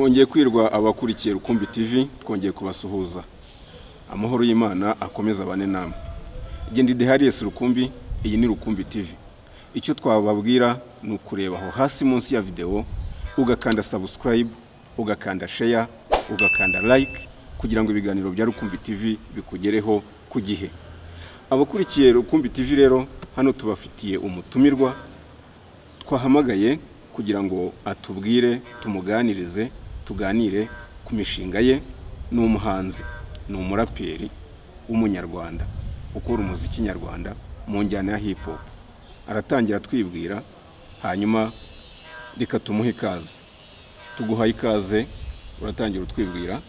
mwongeye kwirwa abakurikiye Rukumbi TV, twongeye kubasuhuza. Amahoro y'Imana akomeza bane namwe. Igende Deharius Rukumbi, iyi ni Rukumbi TV. Icyo twababwira ni ukureba aho hasi munsi ya video, ugakanda subscribe, ugakanda share, ugakanda like kugira ngo ibiganiro bya Rukumbi TV bikugereho ku gihe. Abakurikiye Rukumbi TV rero, hano tubafitiye umutumirwa twahamagaye kugira ngo atubwire, tumuganirize, tuganire ku mishinga ye. Ni umuhanzi, ni umuraperi w'umunyarwanda ukora umuziki nyarwanda mu njyana ya hip hop. Aratangira twibwira, hanyuma reka tumuhe ikaze. Tuguhaye ikaze, uratangira utwibwira.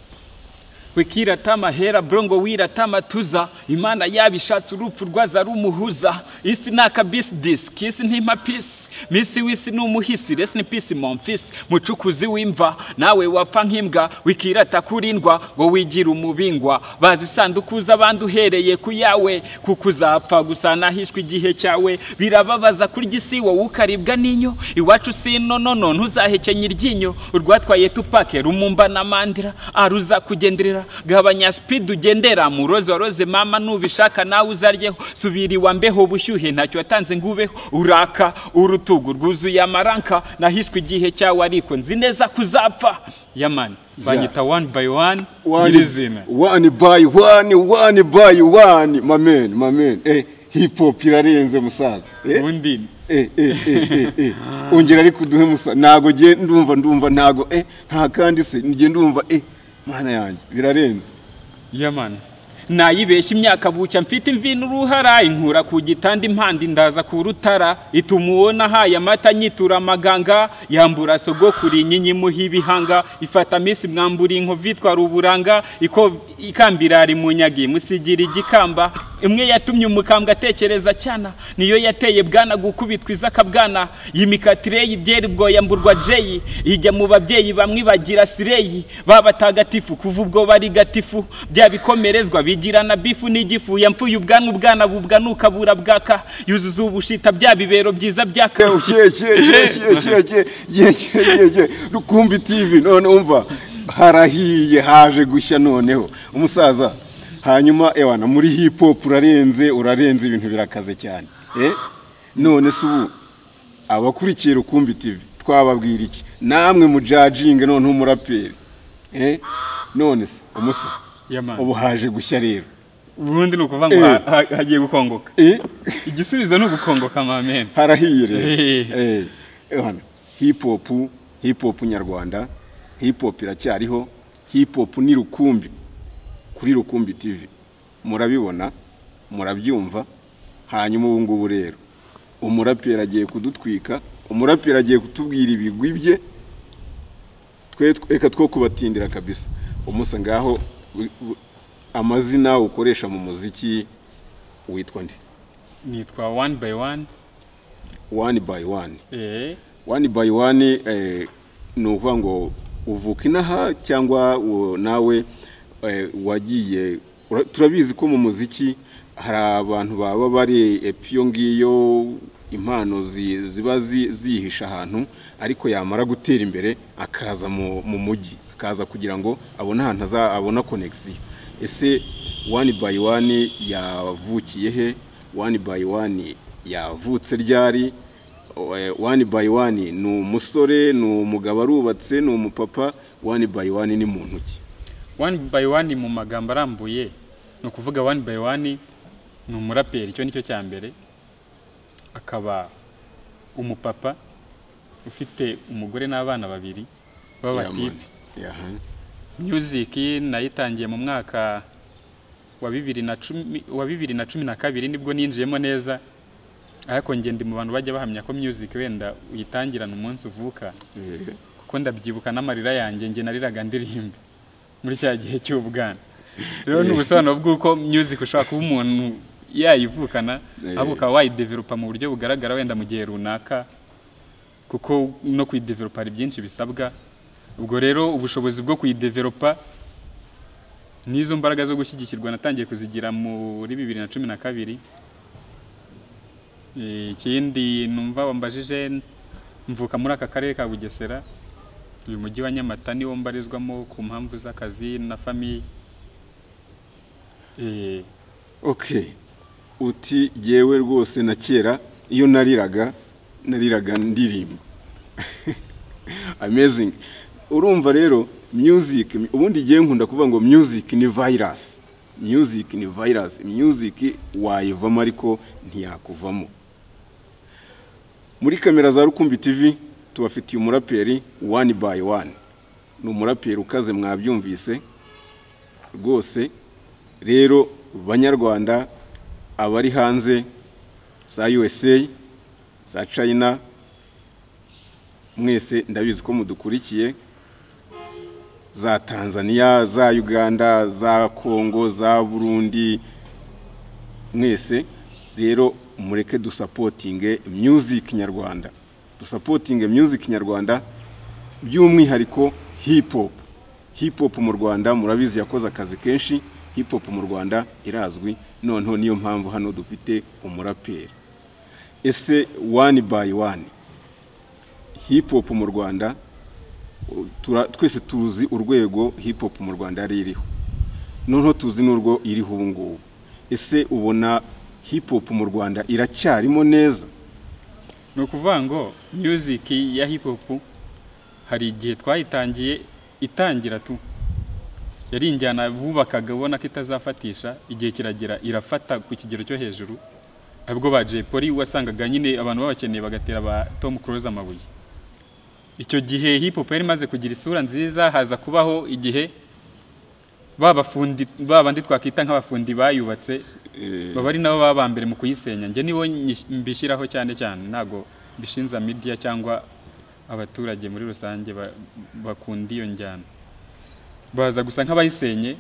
Wikira tama hera brongo wira tama tuza Imana yabishatse urupfu rwaza rumuhuza isi naka business kisi ntima peace misi wisi numuhisi rest in peace Memphis mucukuzi wimva nawe wapfa nkimbwa wikira takurindwa ngo wigira umubingwa bazi sandukuza abantu hereye ku yawe kukuzapfa gusana hishwe igihe cyawe birababaza kuri gisi wowe ukaribwa ninyo iwacu sino nono ntuzahekenya iryinyo urwatwaye tupake rumumba na mandira aruza kugenderera gabanya speed ugendera mu roze mama nubishaka nawe uzaryeho subiri wambeho bushyuhe ntacyo watanze ngubeho uraka urutugu rwuzuye amaranka nahishwe igihe cyawe ariko nzi neza kuzapfa yamani banyita one by one One by one my man hip hop irarenze musaza undi ongera ari kuduhe musa nago je ndumva nago nta kandi se nge ndumva mana yanjye birarenze yamani nayibeshya imyaka bucya mfite imvi n'uruhara inkura ku gitanda impandi ndaza ku rutara itumuona haya mata nyitura amaganga yambura sogokuri inkinyi muhibihanga ifata misi mwambura inkovitwa ruburanga ikambirari munyagi musigira igikamba imwe yatumye umukambwa atekereza cyana niyo yateye bwana gukubitwa izakabwana yimikatire y'ibyeri bwo yamburwa jeyi ijya mu babyeyi bamwe bagira sireyi babatagatifu kuva ubwo bari gatifu byabikomerezwa bigirana bifu n'igifu yamfuye ubwana bubwanuka burabwaka yuzuza ubushita byabibero byiza byaka Rukumbi TV none umva harahiye haje gushya noneho umusaza. Hanyuma ewana muri hip hop urarenze ibintu birakaze cyane. None subu abakurikiye Rukumbi TV twababwira iki? Namwe mu judging none umuraperi. None se umusa ubu haje gushya rero. Ubundi nukuva ngo hagiye gukongoka. Igisubizo no gukongoka mamen. Harahiye rero. Ewana hip hop nyarwanda, hip hop iracyariho, hip hop ni Rukumbi. Kuri Rukumbi TV murabibona, murabyumva. Hanyuma ubu ngubu rero umuraperi agiye kudutwika, umuraperi agiye kutubwira ibigwi bye. Reka two kubatindira kabisa. Umusa ngaho amazina ukoresha mu muziki witwa nde? Nitwa one by one. One by one. One by one ni uvuga ngo uvuka inaha cyangwa nawe wagiye. Turabizi ko mu muziki hari abantu baba bari epfyo ngiyo impano ziba zihisha ahantu ariko yamara gutera imbere akaza mu mujyi akaza kugira ngo abone ahantu azabona connection. Ese one by one yavukiye he? One by one yavutse ryari? One by one ni umusore, ni umugabo arubatse, ni umupapa? One by one ni muntu ki? One by one mu magambo arambuye no kuvuga one by one ni umuraperi, cyo nicyo cyambere. Akaba umupapa ufite umugore n'abana babiri b'abatipe. Music nayitangiye mu mwaka wa 2012 nibwo ninjiyemo neza. Ariko ngende mu bantu bajya bahamya ko music wenda uyitangirana umunsi uvuka. Kuko ndabyibuka n'amarira yanjye nge nariraga ndirimba muri cya gihe cy'ubwana. Rero n'ubusobanuro bw'uko music ushaka kuba umuntu yayivukana abuka wayidevelopa mu buryo bugaragara wenda mu gihe runaka, kuko no kuyidevelopa ari byinshi bisabwa. Ubwo rero ubushobozi bwo kuyidevelopa nizo mbaraga zo gushyigikirwa natangiye kuzigira muri 2012. Ikindi numva wambajije mvuka muri aka karere ka Bugesera uyu mujyi wa Nyamata niwo mbarizwamo ku mpamvu z'akazi na famille. Okay, uti yewe rwose na kera iyo nariraga ndirimba. Amazing. Urumva rero music, ubundi giye nkunda kuvuga ngo music ni virus. Music ni virus. Music wayivamo ariko ntiyakuvamo. Muri kamera za Rukumbi TV tubafitiye umuraperi One by One. Ni umuraperi ukaze mwabyumvise rwose. Rero banyarwanda abari hanze za USA, za China, mwese ndabizi ko mudukurikiye, za Tanzania, za Uganda, za Congo, za Burundi, mwese rero mureke dusupporting music nyarwanda. Dusupporting music nyarwanda by'umwihariko hip hop. Hip hop mu Rwanda murabizi yakoze akazi kenshi. Hip hop mu Rwanda irazwi, noneho niyo mpamvu hano dufite umuraperi. Ese One by One, hip hop mu Rwanda twese tuzi urwego hip hop mu Rwanda ari iriho, noneho tuzi n'urwo iriho ubu ngubu. Ese ubona hip hop mu Rwanda iracyarimo neza? No kuvuga ngo music ya hip hop hari igihe twayitangiye itangira tu yari injyana bubakaga ubona ko itazafatisha, igihe kiragera irafata ku kigero cyo hejuru, ahubwo ba Jay Polly wasangaga nyine abantu babakeneye bagatera ba Tom Cruise amabuye. Icyo gihe hip hop yari maze kugira isura nziza, haza kubaho igihe babandi twakita nk'abafundi bayubatse babari nabo babambere mu kuyisenya. Nge nibo mbishyiraho cyane cyane, ntago bishinza media cyangwa abaturage muri rusange bakunda iyo njyana. Baza gusa nk'abayisenye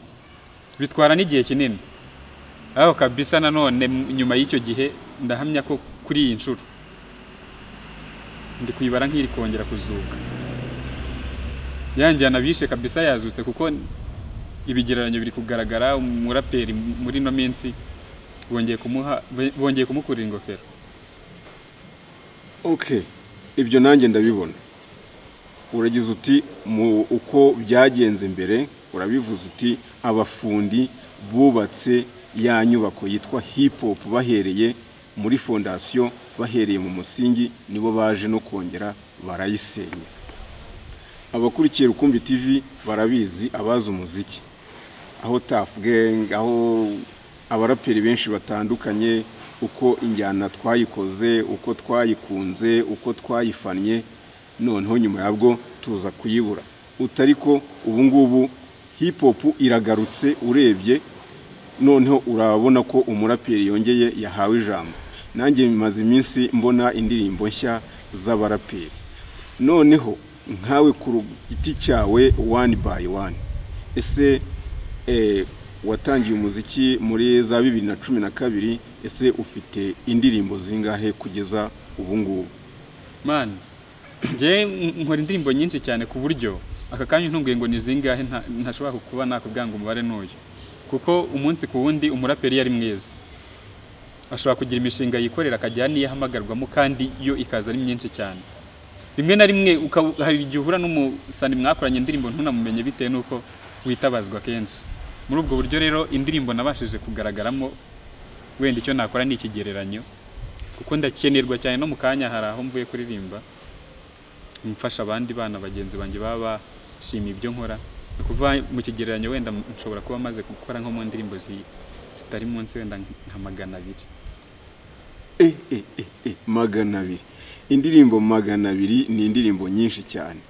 bitwara n'igihe kinini. Aho kabisa nanone nyuma y'icyo gihe ndahamya ko kuri iyi nshuro ndi kuyibara nk'iri kongera kuzuka. Yanjyana bishe kabisa yazutse, kuko ibigereranyo biri kugaragara. Umuraperi muri no minsi bongeye kumukurira ingofero. Okay, ibyo nanjye ndabibona. Uragize uti uko byagenze mbere, urabivuze uti abafundi bubatse ya nyubako yitwa hip hop bahereye muri fondation, bahereye mu musingi, nibo baje no kongera barayisenya. Abakurikiye Rukumbi TV barabizi, abazi umuziki, aho Tough Gang, aho abaraperi benshi batandukanye, uko injyana twayikoze, uko twayikunze, uko twayifanye, noneho nyuma yabwo tuza kuyibura. Utariko ubu ngubu hip hop iragarutse, urebye noneho urabona ko umuraperi yongeye yahawe ijambo. Nanjye bimaze iminsi mbona indirimbo nshya z'abaraperi. Noneho nkawe ku giti cyawe One by One, ese watangiye umuziki muri za 2012, ese ufite indirimbo zingahe kugeza ubu ngubu? Man, nge nkora indirimbo nyinshi cyane ku buryo aka kanya ntunguye ngo ni zingahe ntashobora kuba nakubwanga umubare n'uyu, kuko umunsi ku wundi umuraperi yari mwiza ashobora kugira imishinga yikorera akajya niyahamagarwamo, kandi yo ikaza ari myinshi cyane. Rimwe na rimwe hari igihe uhura n'umusani mwakoranye indirimbo ntunamumenye bitewe nuko witabazwa kenshi. Muri ubwo buryo rero indirimbo nabashije kugaragaramo, wenda icyo nakora ni ikigereranyo, kuko ndakenerwa cyane no mu kanya hari aho mvuye kuririmba mfasha abandi bana bagenzi banjye baba bashima ibyo nkora. Kuva mu kigereranyo wenda nshobora kuba maze gukora nko mu ndirimbo zitari munsi wenda nka 200. 200. Indirimbo 200 ni indirimbo nyinshi cyane.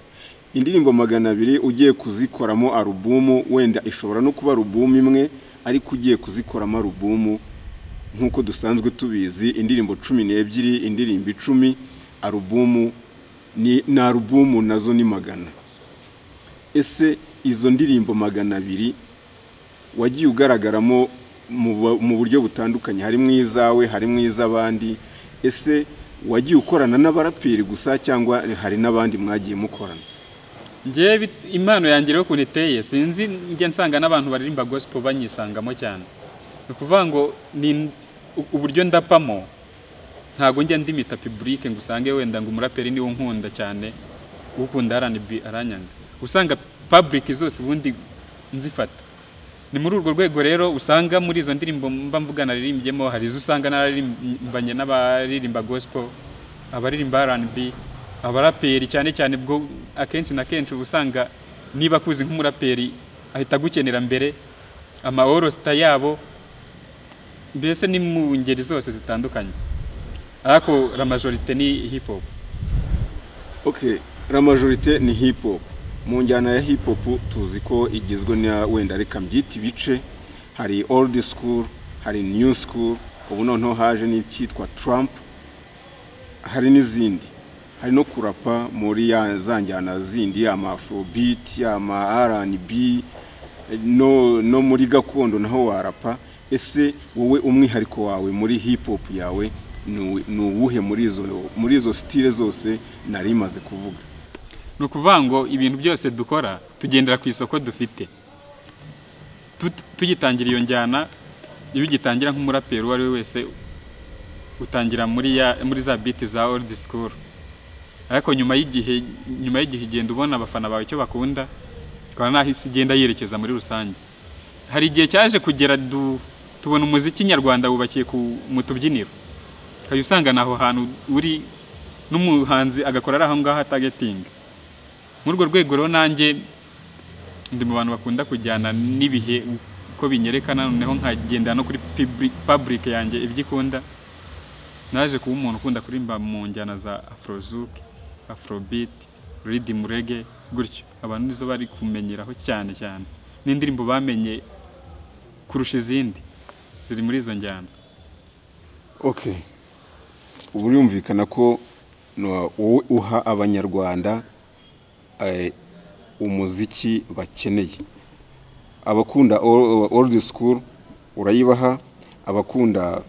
Indirimbo 200 ugiye kuzikoramo alubumu, wenda ishobora no kuba alubumu imwe, ariko ugiye kuzikoramo alubumu nkuko dusanzwe tubizi, indirimbo 12, indirimbo 10, alubumu ni alubumu nazo ni 100. Ese izo ndirimbo 200 wagiye ugaragaramo mu buryo butandukanye, harimo izawe, harimo iz'abandi. Ese wagiye ukorana n'abaraperi gusa cyangwa hari n'abandi mwagiye mukorana? Nge impano yanjye rero kuniteye sinzi, nge nsanga n'abantu baririmba gospel banyisangamo cyane. Ukuvuga ngo ni uburyo ndapamo, ntago njya ndimita public ngo usange wenda ngo umuraperi niwo nkunda cyane ukunda R&B aranyanga usanga public zose ubundi nzifata ni muri urwo rwego rero usanga muri izo ndirimbo mba mvuga naririmbyemo hari izo usanga naririmbanye n'abaririmba gospel abaririmba R&B abaraperi cyane cyane bwo akenshi na kenshi usanga niba kuzi nk'umuraperi ahita gukenera mbere amaorosta yabo mbese ni mu ngeri zose zitandukanye ariko la majorité ni hip hop. Okay, la majorité ni hip hop. Mu njyana ya hip hop tuzi ko igizwe na wenda reka mbyita ibice, hari old school, hari new school, ubu noneho haje n'icyitwa Trump, hari n'izindi, hari no kurapa muri za njyana zindi ama afrobeat, ama R&B, no muri gakondo naho warapa. Ese wowe umwihariko wawe muri hip hop yawe ni uwuhe muri izo style zose nari maze kuvuga? No kuvuga ngo ibintu byose dukora tugendera ku isoko dufite, tugitangira iyo njyana iyo ugitangira nk'umuraperi wari wese utangira muri za beat za old school, ariko nyuma y'igihe igenda ubona abafana bawe icyo bakunda kandi nahise igenda yerekeza muri rusange. Hari igihe cyaje kugera tubona umuziki nyarwanda wubakiye mu tubyiniro, kayo usanga naho hantu uri n'umuhanzi agakora aho ngaho targeting. Muri urwo rwego rero nanjye ndi mu bantu bakunda kujyana n'ibihe uko binyerekana, noneho nkagenda no kuri public yanjye ibyikunda. Naje kuba umuntu ukunda kurimba mu njyana za afrozouk, afrobeat, rhythm reggae, gutyo abantu nizo bari kumenyeraho cyane cyane, n'indirimbo bamenye kurusha izindi ziri muri izo njyana. Okay, ubu yumvikana ko wowe uha abanyarwanda umuziki bakeneye. Abakunda old school urayibaha, abakunda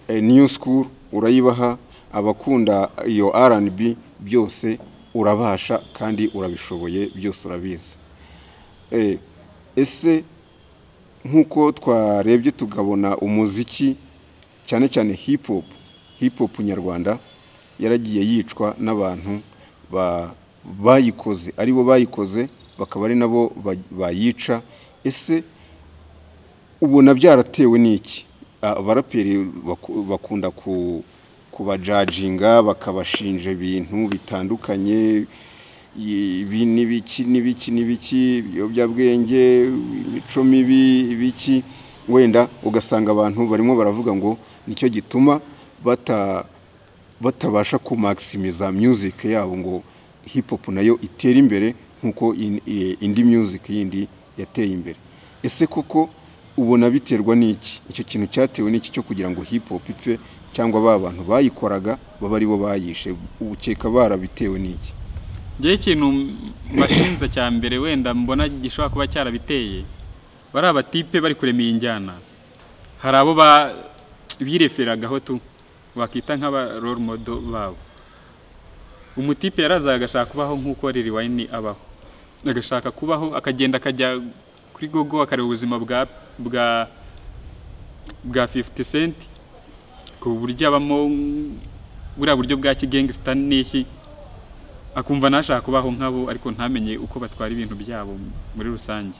new school urayibaha, abakunda iyo R&B byose urabasha kandi urabishoboye, byose urabizi. Ese nkuko twarebye tugabona umuziki cyane cyane hip hop nyarwanda yaragiye yicwa n'abantu bayikoze, aribo bayikoze bakaba ari nabo bayica. Ese ubona byaratewe n'iki? Abaraperi bakunda kubajajinga bakabashinja ibintu bitandukanye, n'ibiki ibiyobyabwenge, imico mibi, ibiki, wenda ugasanga abantu barimo baravuga ngo nicyo gituma batabasha kumaximiza music yabo ngo hip hop nayo itera imbere nkuko indi music yindi yateye imbere. Ese koko ubona biterwa n'iki? Icyo kintu cyatewe n'iki cyo kugira ngo hip hop ipfe, cyangwa abantu bayikoraga baba ari bo bayishe? Ubukeka barabitewe n'iki? Ngiye ikintu bashinze cya mbere wenda mbona gishobora kuba cyarabiteye, bari abatipe bari kuremeye injyana, hari abo bireferagaho wakita nk'aba role model babo. Umutipe yarazaga agashaka kubaho nk'uko Lil Wayne abaho, agashaka kubaho akagenda akajya kuri Google akareba ubuzima bwa 50 Cent ku buryo abamo buriya buryo bwa kigangster n'iki, akumva nashaka kubaho nkabo ariko ntamenye uko batwara ibintu byabo muri rusange.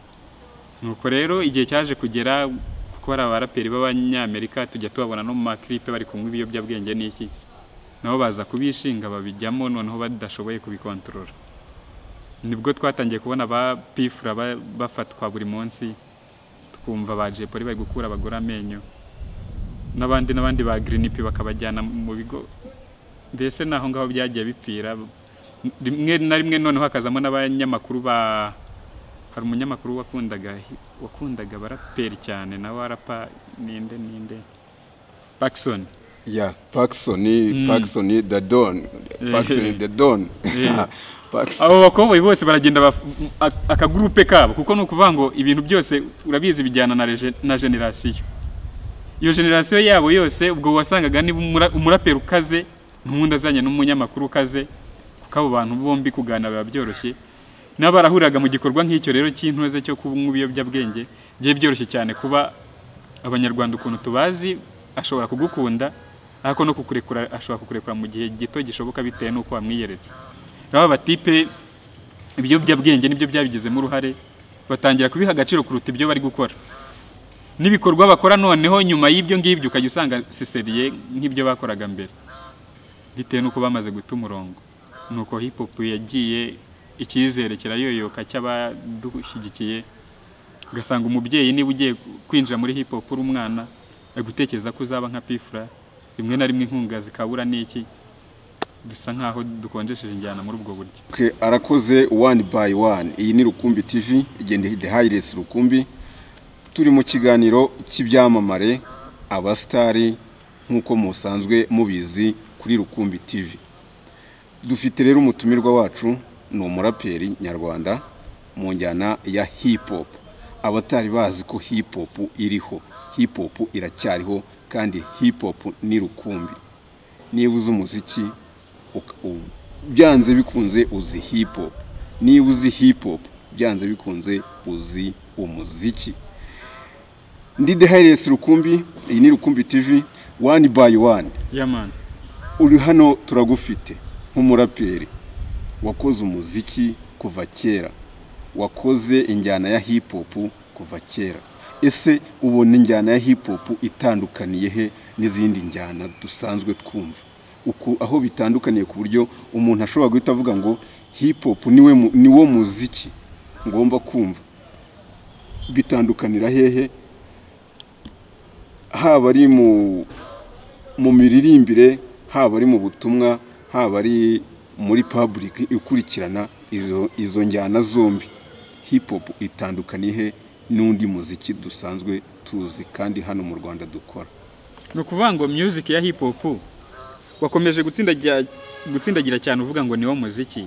Nuko rero igihe cyaje kugera kuko ari abaraperi b'abanyamerika tujya tubabona no mu maklipe bari kumwe ibiyobyabwenge n'iki, nabo baza kubishinga babijyamo noneho badashoboye kubikontorora. Nibwo twatangiye kubona ba Pifra bafatwa buri munsi, tukumva ba Jepoli bari gukura abagore amenyo, n'abandi ba Green P bakabajyana mu bigo. Mbese naho ngaho byagiye bipfira rimwe na rimwe. Noneho hakazamo n'abanyamakuru hari umunyamakuru wakundaga baraperi cyane na warapa ninde Paxson. Yeah, Paxson the Don. Abo bakoboyi bose baragenda akagrupe kabo, kuko no kuvuga ngo ibintu byose urabizi bijyana na generation. Iyo generation yabo yose ubwo wasangaga ni umuraperi ukaze n'umuntu azanye n'umunyamakuru ukaze, kuko abo bantu bombi kugana biba byoroshye. N'abarahuraga mu gikorwa nk'icyo rero cy'intoze cyo kubunywa ibiyobyabwenge, giye byoroshye cyane kuba abanyarwanda ukuntu tubazi ashobora kugukunda ariko no kukurekura, ashobora kukurekura mu gihe gito gishoboka bitewe nuko wamwiyeretse. aba batipe ibiyobyabwenge nibyo byabigizemo uruhare batangira kubiha agaciro kuruta ibyo bari gukora n'ibikorwa bakora noneho nyuma y'ibyo ngibyo ukajya usanga siseriye nk'ibyo bakoraga mbere bitewe nuko bamaze guta umurongo nuko hip hop yagiye icyizere kirayoyoka cy'abadushyigikiye ugasanga umubyeyi niba ugiye kwinjira muri hip hop uri umwana gutekereza ko uzaba nka P-Fla rimwe na rimwe inkunga zikabura n'iki dusa nkaho dukonjesheje injyana muri ubwo buryo. Arakoze one by one. Iyi ni Rukumbi TV igende The Highlights Rukumbi, turi mu kiganiro cy'ibyamamare abastari nkuko musanzwe mubizi kuri Rukumbi TV. Dufite rero umutumirwa wacu ni umuraperi nyarwanda mu njyana ya hip hop. Abatari bazi ko hip hop iriho, hip hop iracyariho kandi hip hop ni Rukumbi. Niba uzi umuziki byanze bikunze uzi hip hop, niba uzi hip hop byanze bikunze uzi umuziki. Ndi The Highlights Rukumbi, iyi ni Rukumbi TV one by one. Yeah man. Uri hano turagufite nk'umuraperi wakoze umuziki kuva kera, wakoze injyana ya hip hop kuva kera. Ese ubona injyana ya hip hop itandukaniye he n'izindi njyana dusanzwe twumva? Aho bitandukaniye ku buryo umuntu ashobora guhita avuga ngo hip hop niwo muziki ngomba kumva. Bitandukanira hehe? Haba ari mu miririmbire, haba ari mu butumwa, haba ari muri public ikurikirana izo njyana zombi. Hip hop itandukaniye he n'undi muziki dusanzwe tuzi kandi hano mu Rwanda dukora? No kuvuga ngo music ya hip hop wakomeje gutsindagira cyane uvuga ngo niwo muziki,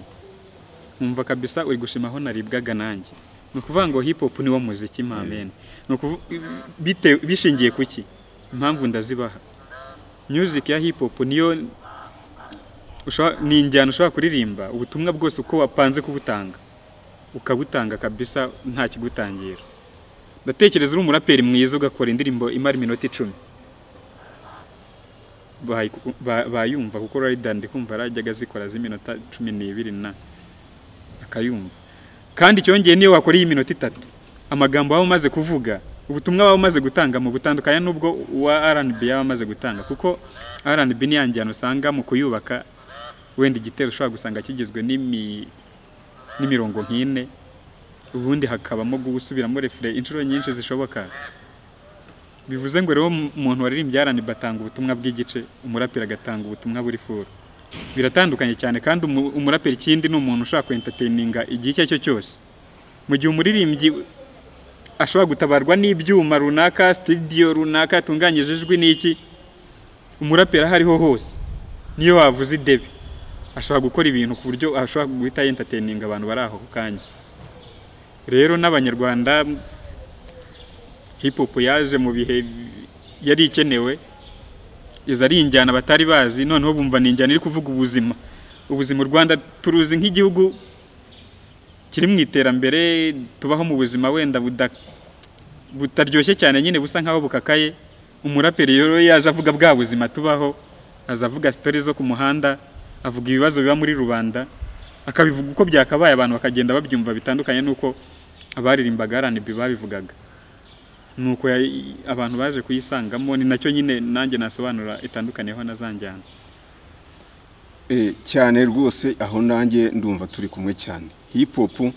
umva kabisa uri gushimaho naribwaga nanjye. No kuvuga ngo hip hop niwo muziki mamen. No bishingiye kuki? Impamvu ndazibaha. Music ya hip hop niyo ni injyana ushobora kuririmba ubutumwa bwose uko wapanze kubutanga ukabutanga kabisa nta kigutangira. Ndatekereza uri umuraperi mwiza ugakora indirimbo imara iminota 10 bayumva kuko Riderman ndikumva arajyaga zikora z'iminota 12 na akayumva. Kandi cyongeye niyo wakora iyi minota 3 amagambo baba maze kuvuga ubutumwa baba maze gutanga mu butandukanye nubwo wa R&B yaba maze gutanga, kuko R&B ni yanjyana usanga mu kuyubaka wenda igitero ushobora gusanga kigizwe n'imirongo nk'ine, ubundi hakabamo gusubiramo refrain inshuro nyinshi zishoboka. Bivuze ngo rero umuntu waririmbye R&B batanga ubutumwa bw'igice, umuraperi agatanga ubutumwa buri furu. Biratandukanye cyane kandi umuraperi kindi ni umuntu ushaka ku entertaininga igihe cyo cyose. Mu gihe umuririmbyi ashobora gutabarwa n'ibyuma runaka, studio runaka yatunganyije ijwi n'iki, umuraperi hariho hose niyo wavuze idebe ashobora gukora ibintu ku buryo ashobora guhita entertaininga abantu bari aho kanya. Rero n'abanyarwanda hip hop yaje mu bihe yari ikenewe, izari injyana batari bazi, noneho bumva ni injyana iri kuvuga ubuzima u Rwanda turuzi nk'igihugu kiri mu iterambere, tubaho mu buzima wenda butaryoshye cyane nyine busa nkaho bukakaye. Umuraperi rero yaje avuga bwa buzima tubaho, azavuga stories zo ku muhanda, avuga ibibazo biba muri rubanda, akabivuga uko byakabaye abantu bakagenda babyumva bitandukanye nuko abaririmbaga R&B babivugaga. Nuko abantu baje kuyisangamo, ni nacyo nyine nanjye nasobanura itandukaniyeho nazanjyana. Cyane rwose aho nanjye ndumva turi kumwe cyane. Hip hop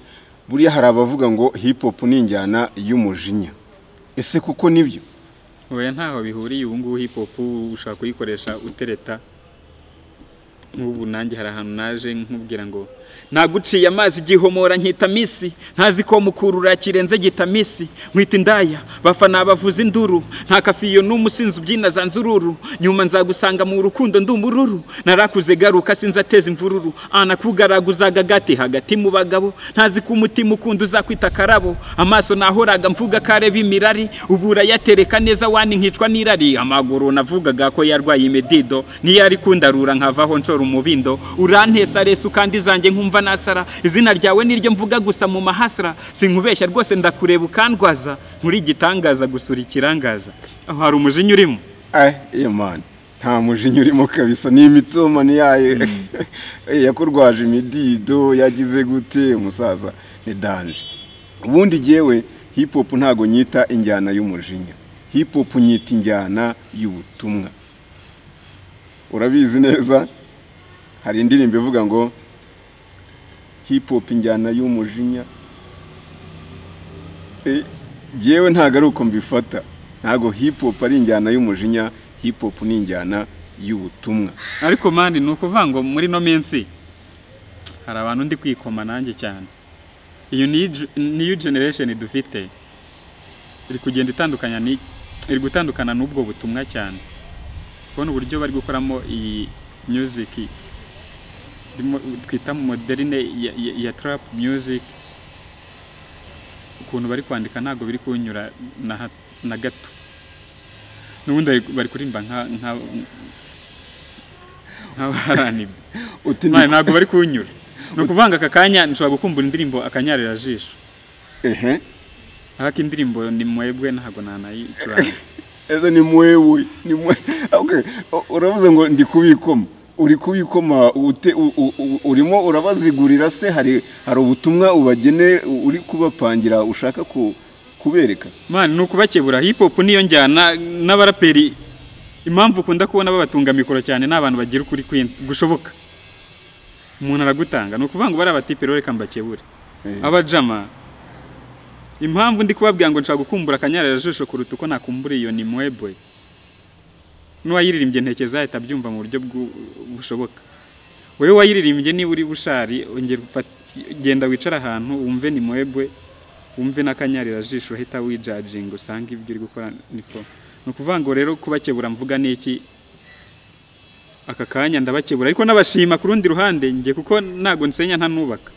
buriya hari abavuga ngo hip hop ni injyana y'umujinya. Ese kuko nibyo? Oya ntaho bihuriye. Ubu ngubu hip hop ushaka kuyikoresha utereta. Nk'ubu nanjye hari ahantu naje nkubwira ngo naguciye amazi gihomora nkita misi, ntazi ko mukurura kirenze gita misi, nkwita indaya bafana abavuza induru, nta kafiyo n'umusinzi ubyina zanzururu, nyuma nzagusanga mu rukundo ndumururu, narakuze garuka sinzateza imvururu, anakugaraguzaga gati hagati mu bagabo, ntazi ko umutima ukunda uzakwita karabo, amaso nahoraga mvuga kare bimirari, ubura yatereka neza wani nkicwa nirari, amaguru navugaga ko yarwaye imedido, niyari kundarura nkavaho nshora umubindo, urantesa resu kandi zanjye nkumva nasara, izina ryawe niryo mvuga gusa mu mahasra, sinkubeshya rwose ndakureba ukandwaza, nkuri gitangaza gusura ikirangaza. Aho hari umujinya urimo? Man, nta mujinya urimo kabisa, ni imitoma ni yaye yakurwaje imidido yagize gute umusaza ni danje. Ubundi jewe hip hop ntago nyita injyana y'umujinya, hip hop nyita injyana y'ubutumwa. Urabizi neza hari indirimbo ivuga ngo hip hop injyana y'umujinya. Jewe ntago ari uko mbifata, ntago hip hop ari injyana y'umujinya, hip hop ni injyana y'ubutumwa. Ariko mani nuko vango muri no minsi hari abantu ndi kwikoma nanjye cyane. Iyo new generation dufite iri kugenda itandukanya iri gutandukana n'ubwo butumwa cyane. Kubona uburyo bari gukoramo iyi music twita moderne ya trap music, ukuntu bari kwandika ntago biri kunyura na gato. Nubundi bari kurimba nka barani ntago bari kunyura. No kuvanga akakanya nshobora gukumbura indirimbo akanyarira jisho. Haka indirimbo ni mwebwe ntago nanayicuranga. Eza ni mwewe ni mwe. Okay, uravuze ngo ndi kubikoma. Uri kubikoma urimo urabazigurira se hari ubutumwa ubagene uri kubapangira ushaka kubereka? Man nuko bakebura hip hop niyo njyana n'abaraperi. Impamvu ukunda kubona babatunga mikoro cyane n'abantu bagira ukuri gushoboka. Umuntu aragutanga no kuvanga bari abatipe rero kambakebure. Abajama impamvu ndi kubabwira ngo nshaka gukumbura akanyarira jisho kuruta uko nakumbura iyo ni mwebwe. N'uwayiririmbye ntekeza ahita byumva mu buryo bushoboka. Wewe wayiririmbye ni uri bushari ongera genda wicara ahantu wumve ni mwebwe, wumve nakanyarira jisho hita wijudging usanga ibyo uri gukora ni fo. No kuvanga rero kubakebura mvuga niki aka kanya ndabakebura ariko nabashima ku rundi ruhande ngiye kuko nago nsenya nta nubaka.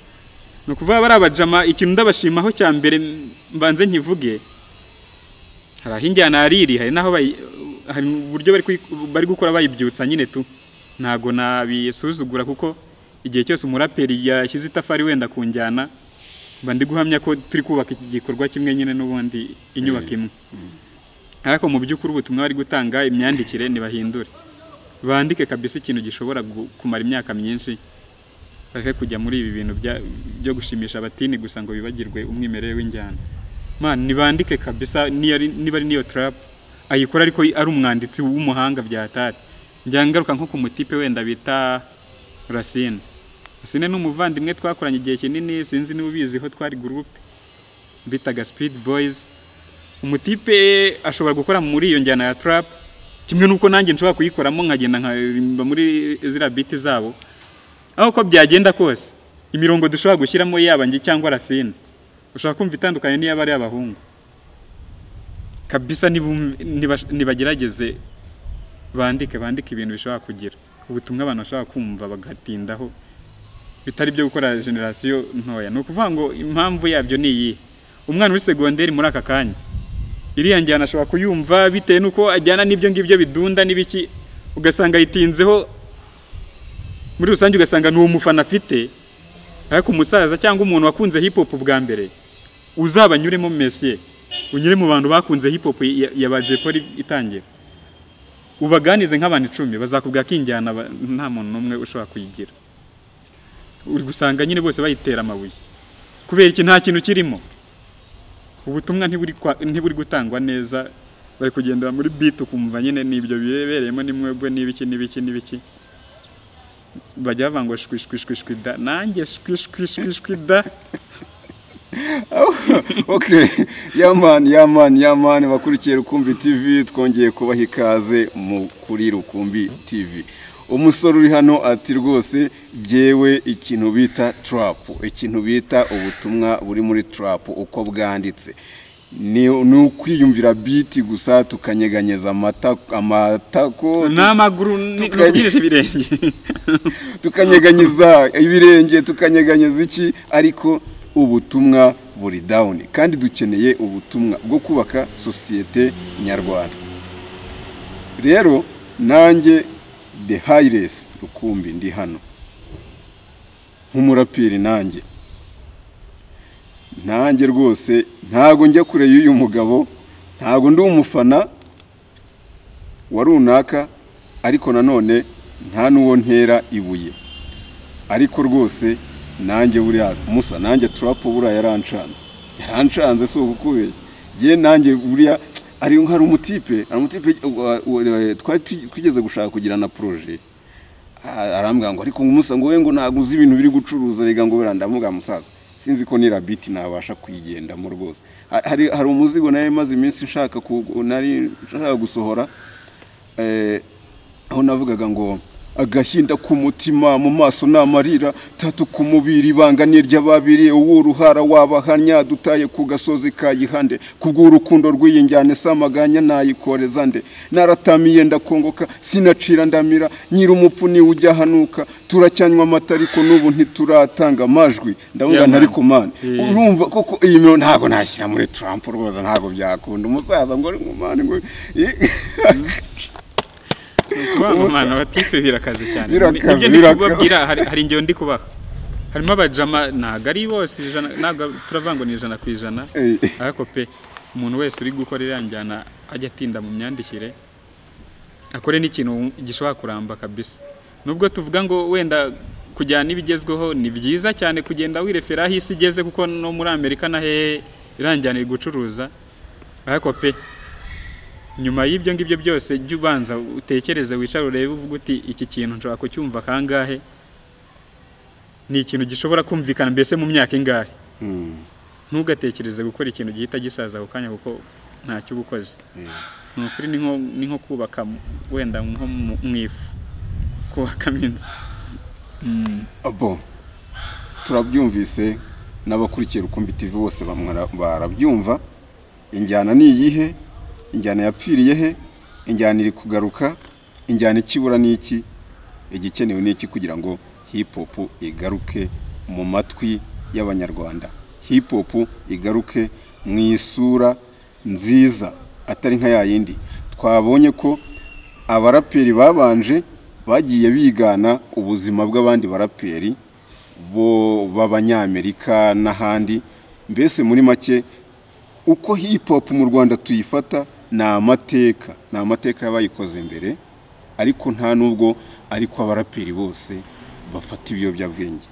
No kuvuga bari abajama ikintu ndabashimaho cya mbere mbanze nkivuge hari ahinjyana ariri hari naho hari uburyo bari gukora bayibyutsa nyine tu ntago nabisuzugura kuko igihe cyose umuraperi yashyize itafari wenda kunjyana bandi guhamya ko turi kubaka igikorwa kimwe nyine n'ubundi inyubako imwe. Ariko mu by'ukuri ubutumwa bari gutanga imyandikire nibahindure bandike kabisa ikintu gishobora kumara imyaka myinshi bake kujya muri ibi bintu byo gushimisha abatini gusa ngo bibagirwe umwimerere w'injyana. Man nibandike kabisa niba ari niyo trap ayikora ariko ari umwanditsi w'umuhanga byatari. Njyangaruka nko ku mutipe wenda bita Racine. Racine n'umuvandimwe twakoranye igihe kinini sinzi niba ubiziho twari group bitaga Speed Boys. Umutipe ashobora gukora muri iyo njyana ya trap kimwe nuko nanjye nshobora kuyikoramo nkagenda nkarimba muri zira beat zabo. Aho ko byagenda kose imirongo dushobora gushyiramo yaba ngi cyangwa Racine ushaka kumva itandukanye niyo bari abahungu kabisa. Nibagerageze bandike ibintu bishobora kugira ubutumwa abantu bashaka kumva bagatindaho bitari byo gukora generation ntoya. No kuvuga ngo impamvu yabyo ni iyi umwana uri secondaire muri aka kanya iriya njyana ashobora kuyumva bitewe nuko ajyana n'ibyo ngibyo bidunda nibiki ugasanga yitinzeho muri rusange ugasanga n'uwo mufana afite. Ariko umusaza cyangwa umuntu wakunze hip hop bwa mbere uzabanyuremo messier unyure mu bantu bakunze hip hop yabaje poli itangira ubaganize nk'abantu 10 bazakubwira ko injyana nta muntu numwe ushobora kuyigira. Uri gusanga nyine bose bayitera amabuye kubera iki nta kintu kirimo. Ubutumwa ntiburi gutangwa neza bari kugendera muri beat ukumva nyine nibyo bibereyemo nimwebwe nibiki bajya bavanga shwishwishwishwida nanjye shwishwishwishwida. Okay, yaman bakurikiye Rukumbi TV twongeye kubaha ikaze mu kuri Rukumbi TV. Umusoro uri hano ati rwose jewe ikintu bita trap, ikintu bita ubutumwa buri muri trap uko bwanditse ni ukwiyumvira beat gusa tukanyeganyeza amatako n'amaguru n'ubwirisha ibirenge tukanyeganyeza ibirenge tukanyeganyeza iki ariko ubutumwa buri down kandi dukeneye ubutumwa bwo kubaka societe nyarwanda. Rero nanjye The Highest Rukumbi ndi hano nk'umuraperi nanjye rwose ntago njya kure y'uyu mugabo, ntago ndi umufana wa runaka ariko nanone nta n'uwo ntera ibuye, ariko rwose nanjye buriya Musa nanjye Trap buriya yarancanze so gukubeshya je nanjye buriya hari umutipe twigeze gushaka kugira na projet arambwira ngo ariko Musa ngo we ngo naguze ibintu biri gucuruza rega ngo birandamuga musaza sinzi ko ni Rabbit nabasha kwigendamo rwose. Hari umuzigo naye maze iminsi nshaka gusohora aho navugaga ngo agahinda ku mutima mu maso n'amarira tatu ku mubiri banganye ry'ababiri uwuruhara wabahanya dutaye ku gasozi kayihande kubw'urukundo rw'iyinjyane samaganya nayikoreza nde naratamiye ndakongoka sinacira ndamira nyiri umupfu ni ujya hanuka turacyanywa amatariko n'ubu ntituratanga amajwi ndavuga ntari kumana urumva koko iyi miro ntago nashyira muri Trump rwoza ntago byakunda umusaza ngo ari ngumane ngo umwana batipe birakaze cyane nibyo ndikubabwira hari ingero ndi kubaha harimo abajama ntago ari bose ntago turavango ni 100%, ariko pe umuntu wese uri gukora iranjyana ajya atinda mu myandikire akore n'ikintu gishobora kuramba kabisa. Nubwo tuvuga ngo wenda kujyana ibigezweho ni byiza cyane kugenda wirefera aho isi igeze kuko no muri Amerika na he iranjyana gucuruza, ariko pe nyuma y'ibyo ngibyo byose jya ubanza utekereze wicara urebe uvuga uti iki kintu nshobora kucyumva kangahe, ni ikintu gishobora kumvikana mbese mu myaka ingahe. Ntugatekereze gukora ikintu gihita gisaza ako kanya kuko ntacyo ubukoze. Nukuri ni nko kubaka wenda nko mwifu kubaka minsi. Abo turabyumvise n'abakurikira Rukumbi TV bose barabyumva. Injyana ni iyihe? Injyana yapfiriye he? Injyana iri kugaruka? Injyana ikibura ni iki? Igikenewe ni iki kugira ngo hip hop igaruke mu matwi y'abanyarwanda, hip hop igaruke mu isura nziza atari nka yayindi twabonye ko abaraperi babanje bagiye bigana ubuzima bw'abandi baraperi bo b'abanyamerika n'ahandi. Mbese muri make uko hip hop mu Rwanda tuyifata na amateka y'abayikoze imbere, ariko nta nubwo ariko abaraperi bose bafata ibiyobyabwenge,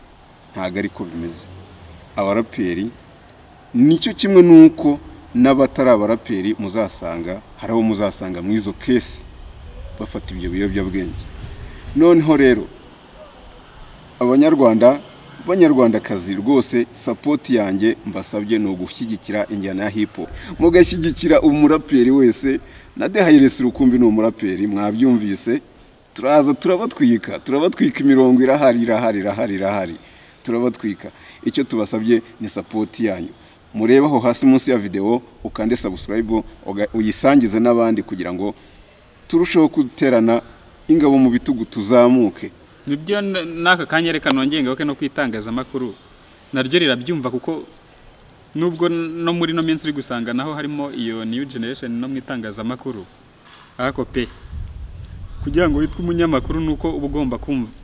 ntago ariko bimeze. Abaraperi nicyo kimwe nuko n'abatari abaraperi muzasanga haraho muzasanga mu izo case bafata ibyo biyobyabwenge. Noneho rero abanyarwandakazi rwose support yanjye mbasabye no gushyigikira injyana ya hip hop, mugashyigikira umuraperi wese na The Highest Rukumbi no umuraperi mwabyumvise. Turaza turabatwika imirongo irahari turabatwika. Icyo tubasabye ni support yanyu, murebaho hasi munsi ya video ukande subscribe uyisangize n'abandi kugira ngo turusheho guterana ingabo mu bitugu tuzamuke. Nibyo naka kanyereka nongenga no kwitangaza makuru naryo rirabyumva kuko nubwo no muri no minsi uri gusanga naho harimo iyo new generation no mwitangaza makuru, ariko pe kugira ngo witwe umunyamakuru nuko ubugomba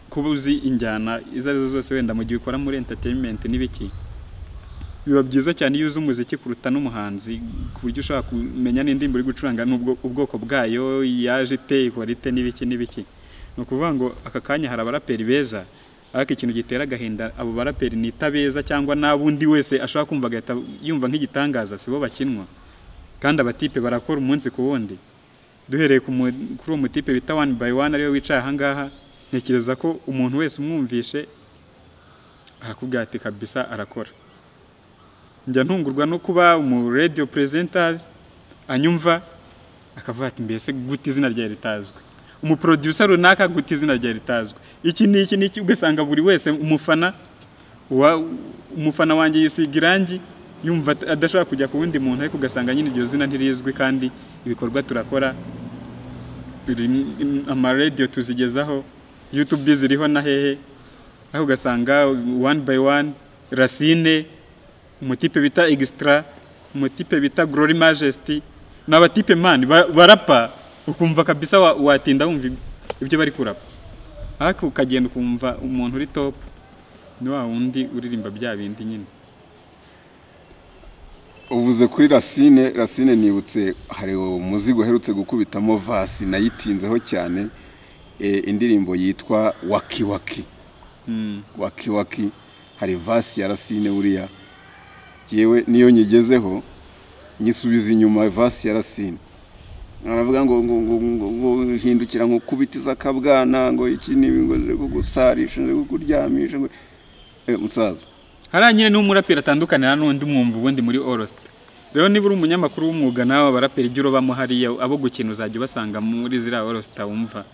kubuzi injyana izazo zose wenda mu gihe ukora muri entertainment nibiki. Biba byiza cyane iyo uzi umuziki kuruta n'umuhanzi ku buryo ushaka kumenya n'indimbo uri gucuranga nubwo ubwoko bwayo yaje ite ikorite nibiki. No kuvuga ngo aka kanya hari abaraperi beza, ariko ikintu gitera gahinda abo baraperi ni tabeza cyangwa nabundi wese ashaka kumva gahita yumva nk'igitangaza sibo bakinwa, kandi abatipe barakora umunsi ku wundi. Duhereye kuri uwo mutipe bita One by One ariyo wicaye ahangaha, ntekereza ko umuntu wese umwumvishe arakubwira ati kabisa arakora. Njya ntungurwa no kuba umu radio presenters anyumva akavuga ati mbese guti izina rya ritazwe, umu producer runaka guti izina rya ritazwe, iki niki ugasanga buri wese umufana wanjye yisigirangi yumva adashaka kujya ku wundi muntu, ariko ugasanga nyine iryo zina ntirizwi kandi ibikorwa turakora ama radio tuzigezaho, YouTube ziriho na hehe, aho ugasanga One by One, Racine, umutipe bita Extra, umutipe bita Glory Majesty, n'abatipe man barapa ukumva kabisa watinda wumva ibyo bari kurapa, ariko ukagenda ukumva umuntu uri top ni wa wundi uririmba bya bindi nyine. Uvuze kuri Racine nibutse hari umuzigo herutse gukubitamo vasi nayitinzeho cyane indirimbo yitwa Waki Waki. Waki Waki hari vasi ya Racine buriya yewe niyo nyigezeho nyisubiza inyuma vasi ya Racine aravuga ngo hindukira nko kubitiza kabwana ngo iki ni ngo gusarisha ngo kuryamisha ngo musaza haranyine n'umuraperi atandukanira n'undi mwumva ubundi muri Orostar. Rero niba uri umunyamakuru w'umwuga nawe abaraperi juro bamuhariye abo gukina uzajya basanga muri zira Orostar wumva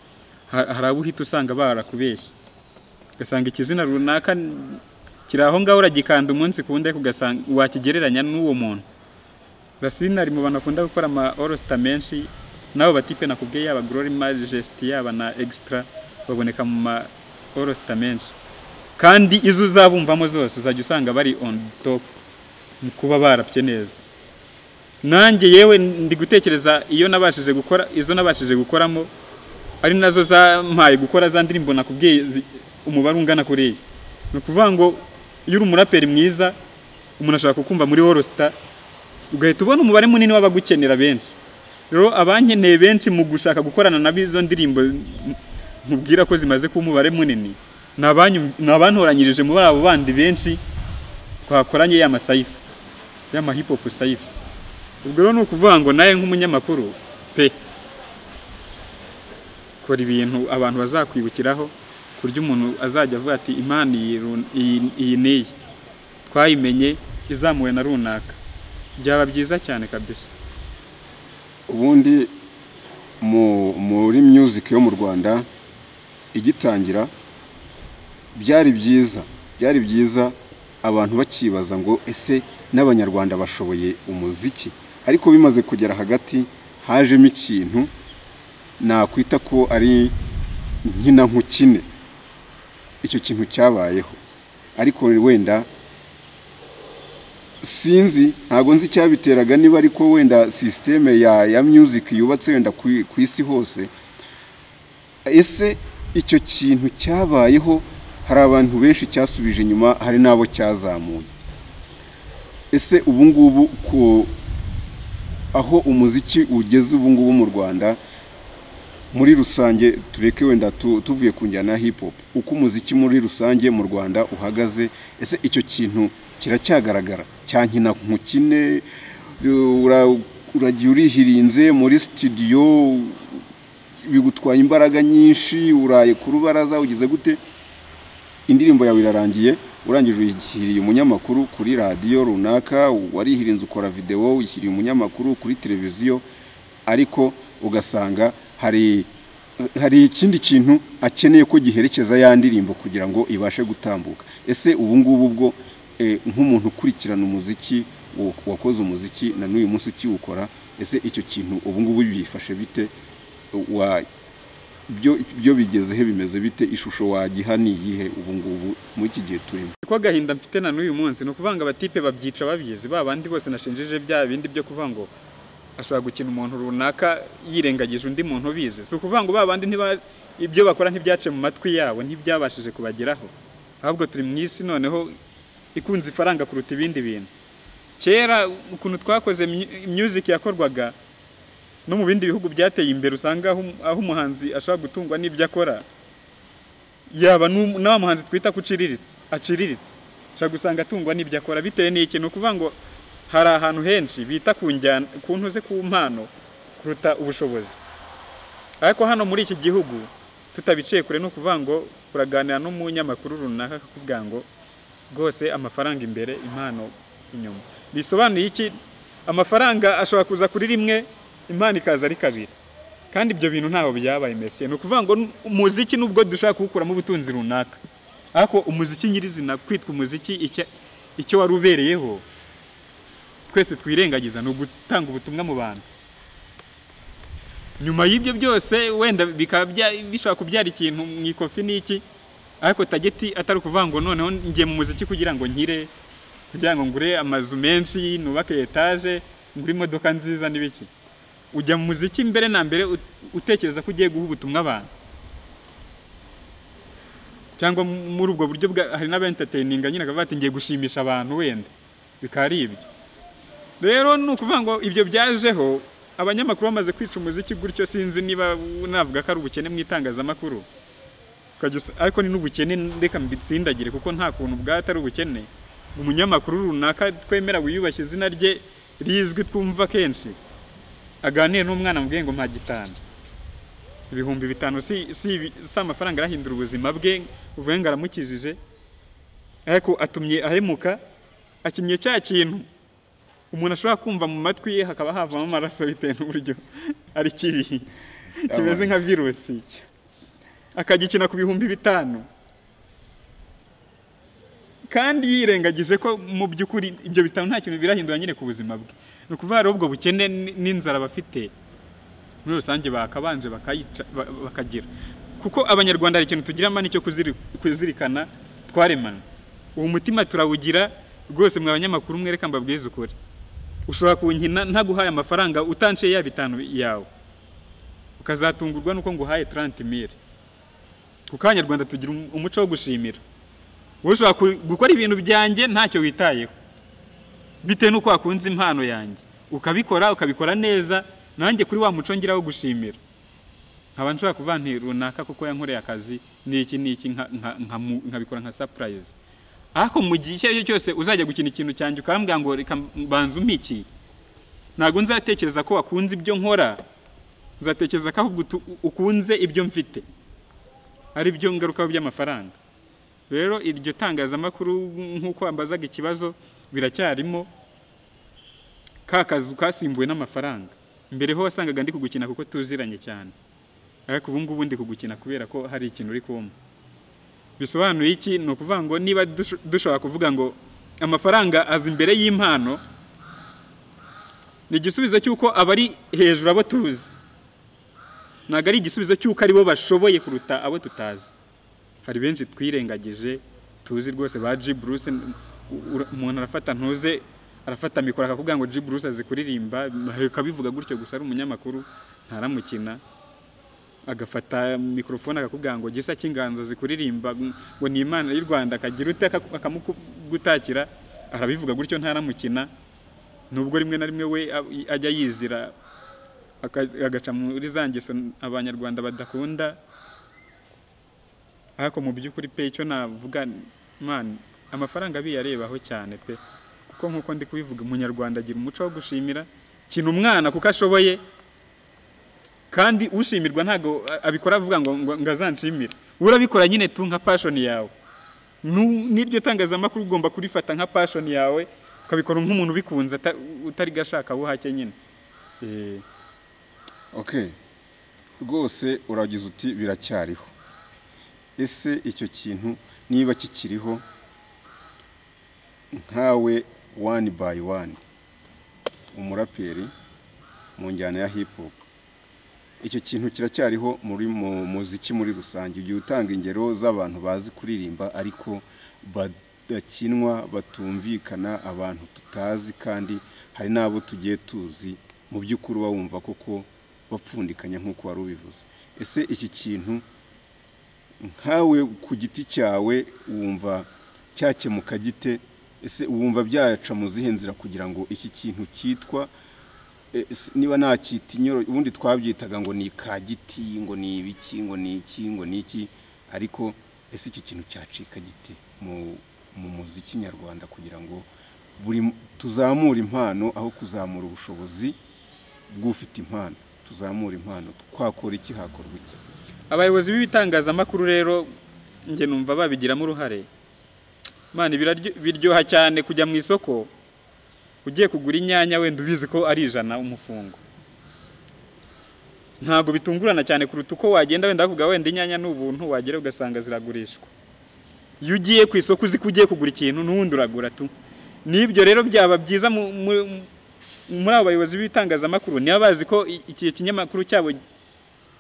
harabu hita usanga barakubeshya gasanga ikizina runaka kiraho ngaho uragikanda umunsi kunde kugasanga wakigereranya n'uwo muntu. Racine ari mu bantu akunda gukora ama Orostar menshi nabo batipe nakubwiye yaba Glory Majesty yaba na Extra baboneka mu ma Orostar menshi kandi izo uzabumvamo zose uzajya usanga bari on top mu kuba barapye neza. Nanjye yewe ndi gutekereza iyo nabashije gukora izo nabashije gukoramo ari nazo zampaye gukora za ndirimbo nakubwiye umubare ungana kuriye. No kuvuga ngo iyo uri umuraperi mwiza umuntu ashaka kukumva muri Orostar ugahita ubona umubare munini w'abagukenera benshi. Rero abankeneye benshi mu gushaka gukorana nabizo ndirimbo mubwira ko zimaze kuba umubare munini nabantoranyirije mu barabo bandi benshi twakoranye ya masaifu ya ma hip hop saifu. Ubwo rero nukuvuga ngo naye nk'umunyamakuru pe kora ibintu abantu bazakwibukiraho kurya umuntu azajya avuga ati Imana iyi niyi twayimenye izamuwe na runaka byaba byiza cyane kabisa. Ubundi muri music yo mu Rwanda igitangira byari byiza abantu bakibaza ngo ese n'abanyarwanda bashoboye umuziki, ariko bimaze kugera hagati hajemo ikintu nakwita ko ari nkina nkukine. Icyo kintu cyabayeho ariko wenda sinzi ntago nzi cyabiteraga niba ariko wenda systeme ya music yubatse wenda ku isi hose. Ese icyo kintu cyabayeho hari abantu benshi cyasubije inyuma hari nabo cyazamuye. Ese ubu ngubu ko aho umuziki ugeze ubu ngubu mu Rwanda muri rusange tureke wenda tuvuye ku njyana ya hip hop uko umuziki muri rusange mu Rwanda uhagaze, ese icyo kintu kiracyagaragara cyankina nkukine uragiye urihirinze muri studio bigutwaye imbaraga nyinshi uraye ku rubaraza ugize gute indirimbo yawe irarangiye urangije uyishyiriye umunyamakuru kuri radio runaka warihirinze ukora video uyishyiriye umunyamakuru kuri televiziyo ariko ugasanga hari ikindi kintu akeneye ko giherekeza ya ndirimbo kugira ngo ibashe gutambuka. Ese ubu ngubu ubwo nk'umuntu ukurikirana umuziki wakoze umuziki na n'uyu munsi ukiwukora, ese icyo kintu ubu ngubu bifashe bite byo bigezehe bimeze bite ishusho wagiha niyihe ubu ngubu muri iki gihe turimo? Ko gahinda mfite na n'uyu munsi no kuvanga abatipe babyica babyizi babandi bose nashinjije bya bindi byo kuvuga ngo ashaka gukina umuntu runaka yirengagije undi muntu bize. So kuvuga ngo babandi ibyo bakora ntibyace mu matwi yabo ntibyabashije kubageraho, ahubwo turi mu isi noneho ikunze ifaranga kuruta ibindi bintu. Kera ukuntu twakoze music yakorwaga no mu bindi bihugu byateye imbere usanga aho umuhanzi ashaka gutungwa n'ibyo akora yaba n'aba muhanzi twita aciriritse ashaka gusanga atungwa n'ibyo akora bitewe n'ikintu kuvuga ngo hari ahantu henshi bita ku ntuze ku mpano kuruta ubushobozi. Ariko hano muri iki gihugu tutabiciye kure no kuvuga ngo uraganira n'umunyamakuru runaka akakubwira ngo rwose amafaranga imbere impano inyuma. Bisobanuye iki? Amafaranga ashobora kuza kuri rimwe impano ikaza ari kabiri, kandi ibyo bintu ntaho byabaye mesiye. No kuvuga ngo umuziki nubwo dushaka kuwukuramo ubutunzi runaka, ariko umuziki nyirizina kwitwa umuziki icyo wari ubereyeho twese twirengagiza no gutanga ubutumwa mu bantu. Nyuma y'ibyo byose wenda bishobora kubyara ikintu mu ikofi n'iki, ariko tageti atari kuvuga ngo noneho ngiye mu muziki kugira ngo nkire, kugira ngo ngure amazu menshi nubake etage ngure imodoka nziza n'ibiki. Ujya mu muziki mbere na mbere utekereza ko ugiye guha ubutumwa abantu, cyangwa muri ubwo buryo hari n'abentertaininga nyine akavuga ati ngiye gushimisha abantu wenda bikari ibyo. Rero nukuvuga ngo ibyo byajeho abanyamakuru bamaze kwica umuziki gutyo sinzi niba navuga ko ari ubukene mu itangazamakuru ariko ni n'ubukene reka mbitsindagire kuko nta kuntu bwatari ubukene umunyamakuru runaka twemera wiyubashye izina rye rizwi twumva kenshi aganire n'umwana mubwiye ngo mpa gitanu ibihumbi 5 si amafaranga arahindura ubuzima bwe uvuye ngo aramukijije ariko atumye ahemuka akimye cya kintu umuntu ashobora kumva mu matwi ye hakaba havamo amaraso bitewe n'uburyo ari kibi kimeze nka virusi akagikina ku bihumbi 5 kandi yirengagije ko mu by'ukuri ibyo bitanu nta kintu birahindura nyine ku buzima bwe no kuvuga rero ubwo bukene n'inzara bafite muri rusange bakabanje bakagira kuko abanyarwanda ari ikintu tugira mani cyo kuzirikana twaremana uwo mutima turawugira rwose mwe abanyamakuru mwereka mbabwize ukuri ushobora kunkina ntaguhaye amafaranga utanciye ya 5 yawe ukazatungurwa nuko nguhaye 30,000 kuko abanyarwanda tugira umuco wo gushimira ushobora gukora ibintu byanjye ntacyo witayeho bitewe nuko wakunze impano yanjye ukabikora neza nanjye kuri wa muco ngira wo gushimira nkaba nshobora kuvanti runaka kuko yankoreye akazi niki nkabikora nka surprise ariko mu gihe cyo cyose uzajya gukina ikintu cyanjye ukambwira ngo reka banza umiki ntago nzatekereza ko wakunze ibyo nkora nzatekereza ko ahubwo ukunze ibyo mfite ari byo ngaruka by'amafaranga rero iryo tangazamakuru nk'uko ambazaga ikibazo biracyarimo kakazu kasimbuwe n'amafaranga mbere ho wasangaga ndi kugukina kuko tuziranye cyane ariko ubu ngubu ndi kugukina kubera ko hari ikintu uri kumva bisobanuye iki no kuvuga ngo niba dushobora kuvuga ngo amafaranga azi imbere y'impano ni igisubizo cy'uko abari hejuru abo tuzi ntago ari igisubizo cy'uko ari bo bashoboye kuruta abo tutazi hari benshi twirengagije tuzi rwose ba G Bruce umuntu arafata mikoro akakubwira ngo G Bruce azi kuririmba akabivuga gutyo gusa ari umunyamakuru ntaramukina agafata mikrofone akakubwira ngo gisa cy'inganzo zikuririmba ngo ni Imana y'u Rwanda akagira ute akamugutakira arabivuga gutyo ntaramukina nubwo rimwe na rimwe we ajya yizira agaca muri zangeso abanyarwanda badakunda ariko mu by'ukuri pe icyo navuga man amafaranga biyarebaho cyane pe kuko nkuko ndi kubivuga umunyarwanda agira umuco wo gushimira kintu umwana kuko ashoboye kandi ushimirwa ntago abikora avuga ngo ngazanshimira urabikora nyine tu nka passion yawe n'iryo tangazamakuru ugomba kurifata nka passion yawe ukabikora nk'umuntu bikunze utari gashaka buhake nyine okay rwose uragize uti biracyariho ese icyo kintu niba kikiriho nkawe one by one umuraperi mu njyana ya hip hop icyo kintu kiracyariho muri muziki muri rusange ugiye utanga ingero z'abantu bazi kuririmba ariko badakinwa batumvikana abantu tutazi kandi hari nabo tugiye tuzi mu by'ukuri wumva koko bapfundikanya nk'uko wari ubivuze ese iki kintu nkawe ku giti cyawe wumva cyakemuka gite ese wumva byaca mu zihe nzira kugira ngo iki kintu cyitwa niba nakita inyoro ubundi twabyitaga ngo ni ka giti ngo ni ibiki ngo ni iki ngo ni iki ariko ese iki kintu cyacika gite mu muziki nyarwanda kugira ngo buri tuzamura impano aho kuzamura ubushobozi bw'ufite impano tuzamura impano twakora iki hakorwa iki abayobozi b'ibitangazamakuru rero nge numva babigiramo uruhare mani biryoha cyane kujya mu isoko ugiye kugura inyanya wenda ubizi ko ari 100 umufungo ntago bitungurana cyane kuruta uko wagenda wenda kuvuga wenda inyanya n'ubuntu wagera ugasanga ziragurishwa iyo ugiye ku isoko uzi ko ugiye kugura ikintu n'undi uragura tu nibyo rero byaba byiza muri abo bayobozi b'ibitangazamakuru niba bazi ko iki kinyamakuru cyabo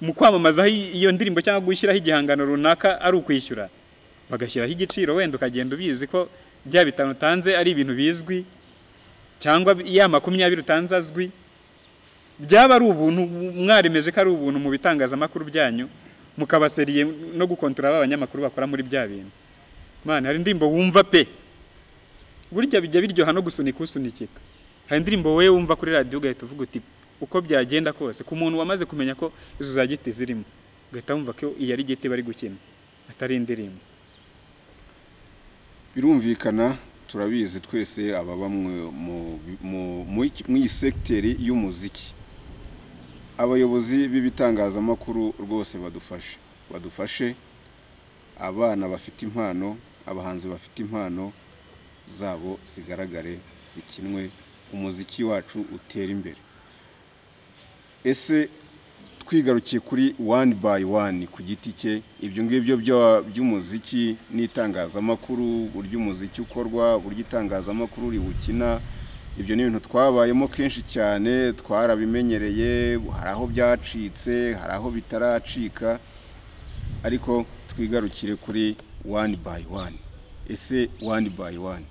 mu kwamamaza iyo ndirimbo cyangwa gushyiraho igihangano runaka ari ukwishyura bagashyiraho igiciro wenda ukagenda ubizi ko bya bitanu utanze ari ibintu bizwi cyangwa ya 20 utanze azwi byaba ari ubuntu mwaremeje ko ari ubuntu mu bitangazamakuru byanyu mukabaseriye no gukontrola abanyamakuru bakora muri bya bintu man hari indirimbo wumva pe burya bijya biryoha no gusunika usunikika hari indirimbo wewe wumva kuri radio ugahita uvuga uti uko byagenda kose ku muntu wamaze kumenya ko izo za giti zirimo ugahita wumva ko iyi ari giti bari gukina atari indirimbo. Birumvikana turabizi twese ababa mu iyi sekiteri y'umuziki, abayobozi b'ibitangazamakuru rwose badufashe abana bafite impano, abahanzi bafite impano zabo zigaragare, zikinwe, umuziki wacu utera imbere. Ese twigarukiye kuri one by one ku giti cye, ibyo ngibyo by'umuziki n'itangazamakuru, buryo umuziki ukorwa, buryo itangazamakuru riwukina, ibyo ni ibintu twabayemo kenshi cyane, twarabimenyereye, hari aho byacitse, hari aho bitaracika, ariko twigarukire kuri one by one. Ese one by one,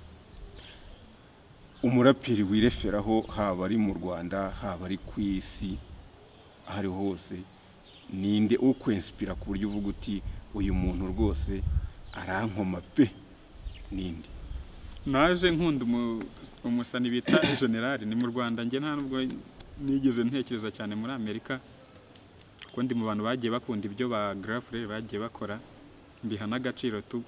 umuraperi wireferaho haba ari mu Rwanda, haba ari ku isi, ahari hose, ninde ukwinspira ku buryo uvuga uti uyu muntu rwose arankoma pe? Ninde? Naje nkunda umusani bita General, ni mu Rwanda, nge nta nubwo nigeze ntekereza cyane muri Amerika, kuko ndi mu bantu bagiye bakunda ibyo ba Grafre bagiye bakora, mbiha n'agaciro tu.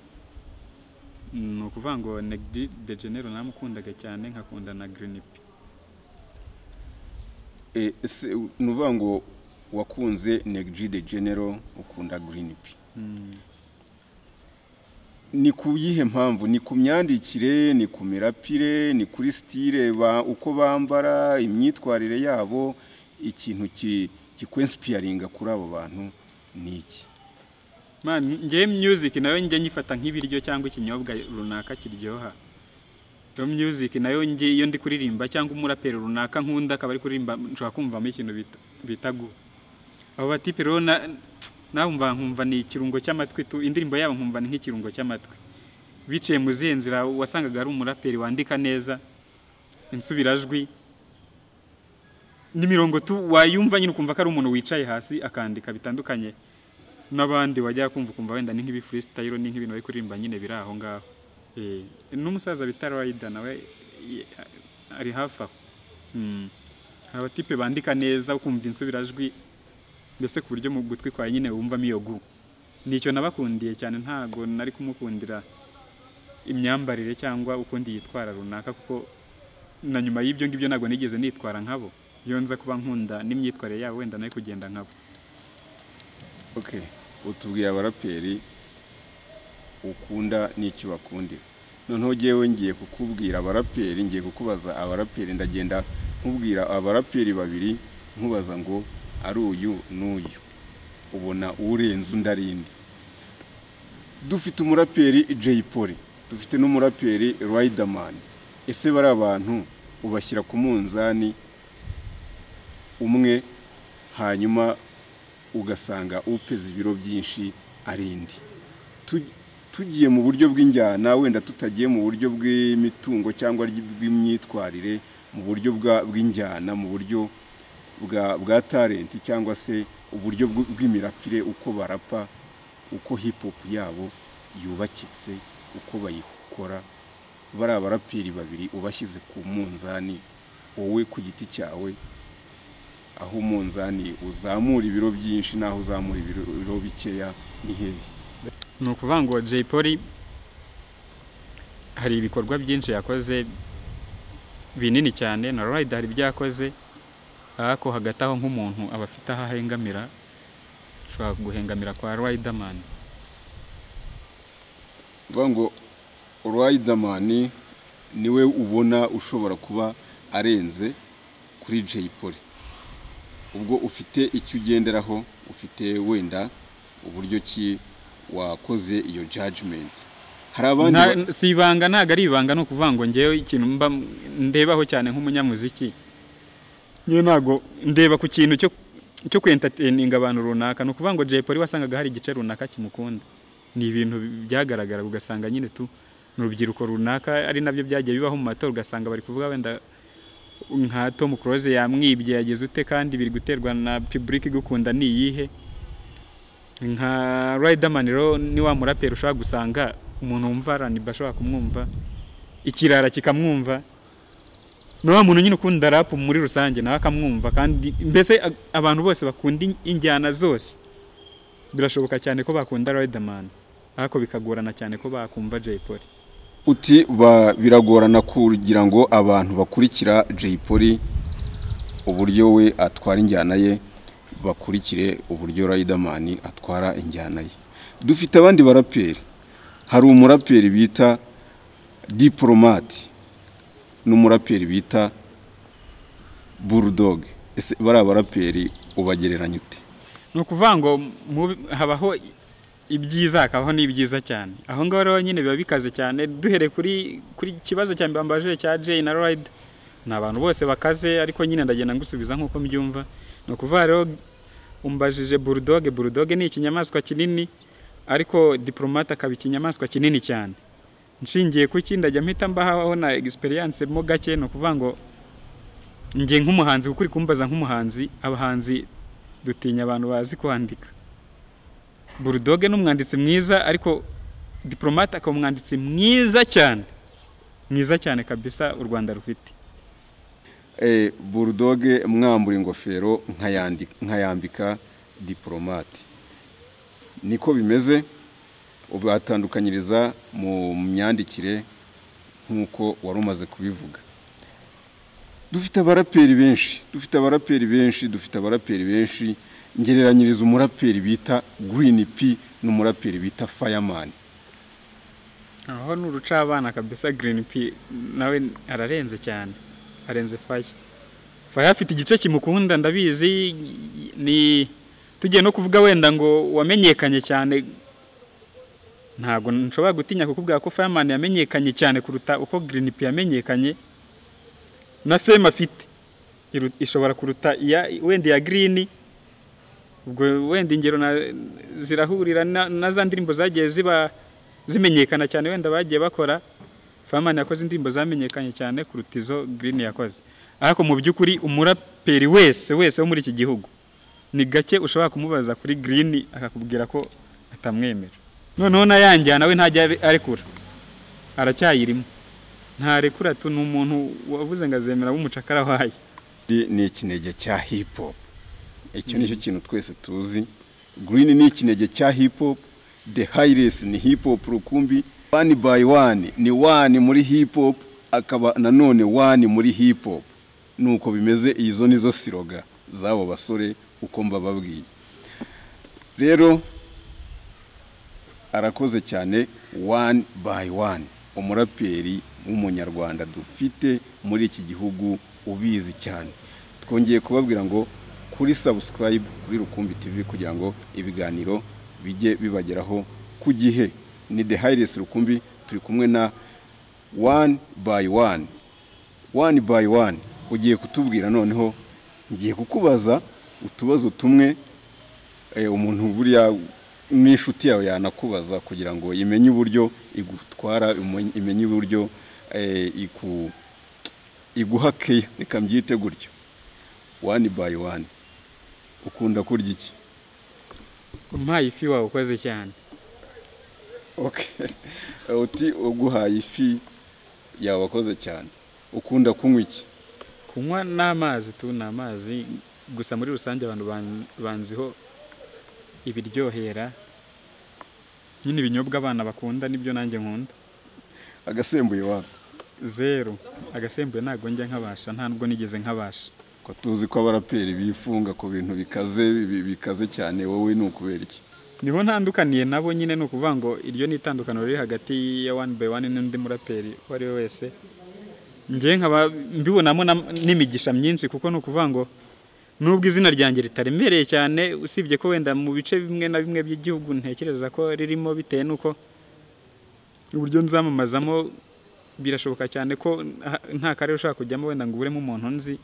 Ni ukuvuga ngo Negdi de General namukundaga cyane, nkakunda na Green P. Nuvuga ngo wakunze Negdi de General, ukunda Green P. Ni ku yihe mpamvu? Ni ku myandikire, ni ku mirapire, ni kuri style uko bambara, imyitwarire yabo? Ikintu kikwenspiringa kuri abo bantu ni iki? Man, nge music nayo nge nyifata nk'ibiryo cyangwa ikinyobwa runaka kiryoha. Ro music nayo nge iyo ndi kuririmba cyangwa umuraperi runaka nkunda akaba ari kuririmba, nshobora kumvamo ikintu bitagu. Abo batipe rero nkumva ni ikirungo cy'amatwi tu, indirimbo yabo nkumva ni nk'ikirungo cy'amatwi. Biciye mu zihe nzira wasangaga ari umuraperi wandika neza, insubirajwi n'imirongo tu wayumva nyine ukumva ko ari umuntu wicaye hasi akandika bitandukanye n'abandi wajya kumva wenda ni nk'ibi freestyle, ni nk'ibintu bari kuririmba nyine biri aho ngaho. N'umusaza bita Rider nawe ari hafi aho. Abatipe bandika neza ukumva insubirajwi, mbese ku buryo mu gutwi kwa nyine wumvamo iyo gu. Nicyo nabakundiye cyane, ntago nari kumukundira imyambarire cyangwa ukundi yitwara runaka, kuko na nyuma y'ibyo ngibyo ntago nigeze nitwara nkabo. Iyo nza kuba nkunda n'imyitwarire yabo wenda nayo kugenda nkabo. Okay, utubwiye abaraperi ukunda n'icyo bakundira. Noneho jewe ngiye kukubwira abaraperi, ngiye kukubaza abaraperi, ndagenda nkubwira abaraperi babiri, nkubaza ngo ari uyu n'uyu, ubona urenze undarinde. Dufite umuraperi Jay Polly, dufite n'umuraperi Riderman. Ese bari abantu ubashyira ku munzani umwe, hanyuma ugasanga upeza ibiro byinshi arindi? Tugiye mu buryo bw'injyana, wenda tutagiye mu buryo bw'imitungo cyangwa bw'imyitwarire, mu buryo bw'injyana, mu buryo bwa talent cyangwa se uburyo bw'imirapire, uko barapa, uko hip hop yabo yubakitse, uko bayikora, bari abaraperi babiri ubashyize ku munzani, wowe ku giti cyawe, aho umunzani uzamura ibiro byinshi naho uzamura ibiro bikeya, ni hehe? Ni ukuvuga ngo Jay Polly hari ibikorwa byinshi yakoze binini cyane, na Rider hari ibyakoze, ariko hagati aho nk'umuntu aba afite aho ahengamira, ushobora guhengamira kwa Riderman. Vuga ngo Riderman niwe ubona ushobora kuba arenze kuri Jay Polly. Ubwo ufite icyo ugenderaho, ufite wenda uburyo ki wakoze iyo judgment. Hari abandi si ibanga, ntago ari ibanga, no kuvuga ngo ngewe ikintu mba ndebaho cyane nk'umunyamuziki, niyo ntago ndeba ku kintu cyo kwentertaininga abantu runaka. No kuvuga ngo Jay Polly wasangaga hari igice runaka kimukunda, ni ibintu byagaragara, ugasanga nyine tu n'urubyiruko runaka ari nabyo byagiye bibaho mu matora, ugasanga bari kuvuga wenda nka Tom Close yamwibye yageze ute, kandi biri guterwa na public gukunda ni iyihe. Nka Riderman rero ni wa muraperi ushaka gusanga umuntu wumva arani bashobora kumwumva, ikirara kikamwumva, no wa muntu nyine ukunda rap muri rusange nawe akamwumva kandi mbese abantu bose bakunda injyana zose birashoboka cyane ko bakunda Riderman ariko bikagorana cyane ko bakumva Jay Polly. Uti biragorana kugira ngo abantu bakurikira Jay Polly uburyo we atwara injyana ye bakurikire uburyo Riderman atwara injyana ye. Dufite abandi baraperi, hari umuraperi bita Diplomate n'umuraperi bita Bulldog. Ese bari abaraperi ubagereranya ute? No kuvuga ngo habaho ibyiza akabaho n'ibyiza cyane. Aho ngaho rero nyine biba bikaze cyane duhere kuri kibazo cya mbambaje cya Jay na Rider. N'abantu bose bakaze ariko nyine ndagenda ngusubiza nkuko mbyumva. No kuvuga rero umbajije Bulldog ni ikinyamaswa kinini ariko Diplomate akaba ikinyamaswa kinini cyane. Nshingiye kuki ndajya mpita mbaho na experience mo gake no kuvuga ngo ngiye nk'umuhanzi ukuri kumbaza nk'umuhanzi abahanzi dutinya abantu bazi kwandika. Bulldog n'umwanditsi mwiza ariko Diplomate akaba umwanditsi mwiza cyane kabisa u Rwanda rufite. Bulldog mwambura ingofero nkayambika Diplomate. Niko bimeze ubatandukanyiriza mu myandikire nkuko wari umaze kubivuga. Dufite abaraperi benshi ngereranyiriza umuraperi bita Green P n'umuraperi bita Fireman. Aho n'uruca abana kabisa Green P nawe ararenze cyane, arenze Fire afite igice kimukunda ndabizi ni tugiye no kuvuga wenda ngo wamenyekanye cyane ntago nshobora gutinya kukubwira ko Fireman yamenyekanye cyane kuruta uko Green P yamenyekanye na fame afite ishobora kuruta wenda ya Green. Ubwo wenda ingero zirahurira na za ndirimbo zagiye ziba zimenyekana cyane wenda bagiye bakora. Fireman yakoze indirimbo zamenyekanye cyane kuruta izo Green yakoze. Ariko mu by'ukuri umuraperi wese wo muri iki gihugu ni gake ushobora kumubaza kuri Green akakubwira ko atamwemera. Noneho nayanjyana we ntajya arekura, aracyayirimo ntarekura tu n'umuntu wavuze ngo azemera b'umucakara wayo. Ni ikinege cya hip hop, icyo nicyo kintu twese tuzi. Green ni ikinege cya hip hop, The Highest ni hip hop rukumbi, One by One ni one muri hip hop, akaba nanone one muri hip hop. Nuko bimeze, izo nizo siroga zabo basore uko mbababwiye. Rero arakoze cyane One by One, umuraperi w'umunyarwanda dufite muri iki gihugu ubizi cyane. Twongeye kubabwira ngo kuri subscribe kuri Rukumbi TV kugira ngo ibiganiro bijye bibageraho ku gihe. Ni The Highest Rukumbi, turi kumwe na One by One. One by One ugiye kutubwira noneho, ngiye kukubaza utubazo tumwe umuntu buriya n'inshuti yawe yanakubaza kugira ngo imenye uburyo igutwara, imenye uburyo iguhake, reka mbyite gutyo. One by One ukunda kurya iki? Umpaye ifi wawe ukoze cyane. Okay. Uti uguhaye ifi yawe wakoze cyane. Ukunda kunywa iki? Kunywa n'amazi n'amazi gusa muri rusange abantu banziho ibiryohera nyine ibinyobwa abana bakunda nibyo nanjye nkunda. Agasembuye wa zero, agasembuye ntago njya nkabasha, nta nubwo nigeze nkabasha. Ko tuzi ko abaraperi bifunga ku bintu bikaze cyane, wowe n'ukubera iki? Niho ntandukaniye nabo nyine no kuvuga ngo iryo ni itandukaniro riri hagati ya One by One n'undi muraperi wari wese. Ngiye nkaba mbibonamo n'imigisha myinshi kuko no kuvuga ngo nubwo izina ryanjye ritaremereye cyane, usibye ko wenda mu bice bimwe na bimwe by'igihugu ntekereza ko ririmo bitewe nuko uburyo nzamamazamo birashoboka cyane ko nta karere ushaka kujyamo wenda ngo uburemo umuntu nzi.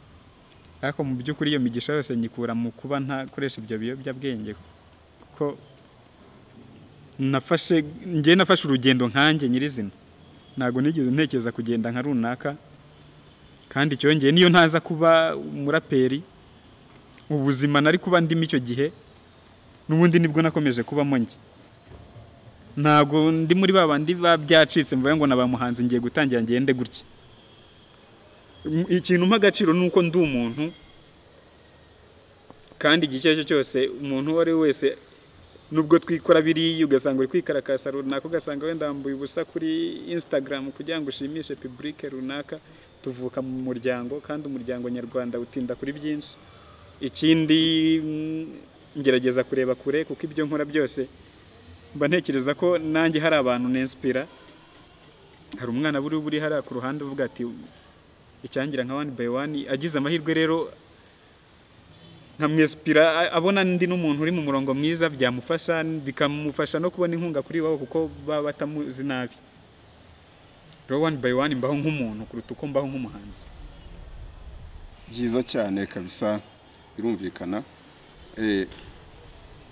Ariko mu by'ukuri iyo migisha yose nyikura mu kuba ntakoresha ibyo biyobyabwenge ko nafashe urugendo nkanjye nyirizina. Ntago nigeze ntekereza kugenda nka runaka, kandi cyongeye niyo ntaza kuba umuraperi ubuzima nari kuba ndimo icyo gihe n'ubundi nibwo nakomeje kubamo njye. Ntago ndi muri babandi babyacitse mvuye ngo nabamuhanzi ngiye gutangira ngende gutya. ikintu mpa agaciro nuko ndi umuntu kandi igihe icyo ari cyo cyose umuntu uwo ari we wese nubwo twikora biriya ugasanga uri kwikarakasa runaka ugasanga wenda wambaye ubusa kuri Instagram kugira ngo ushimishe public runaka, tuvuka mu muryango kandi umuryango nyarwanda utinda kuri byinshi. Ikindi ngerageza kureba kure kuko ibyo nkora byose mba ntekereza ko nanjye hari abantu ninspira. Hari umwana buri hari ku ruhande uvuga ati icyangira nka one by one, agize amahirwe rero nkamwespira abona ndi n'umuntu uri mu murongo mwiza, byamufasha bikamufasha no kubona inkunga kuri wabo kuko baba batamuzi nabi. Rero one by one mbaho nk'umuntu kuruta uko mbaho nk'umuhanzi. Byiza cyane kabisa, birumvikana.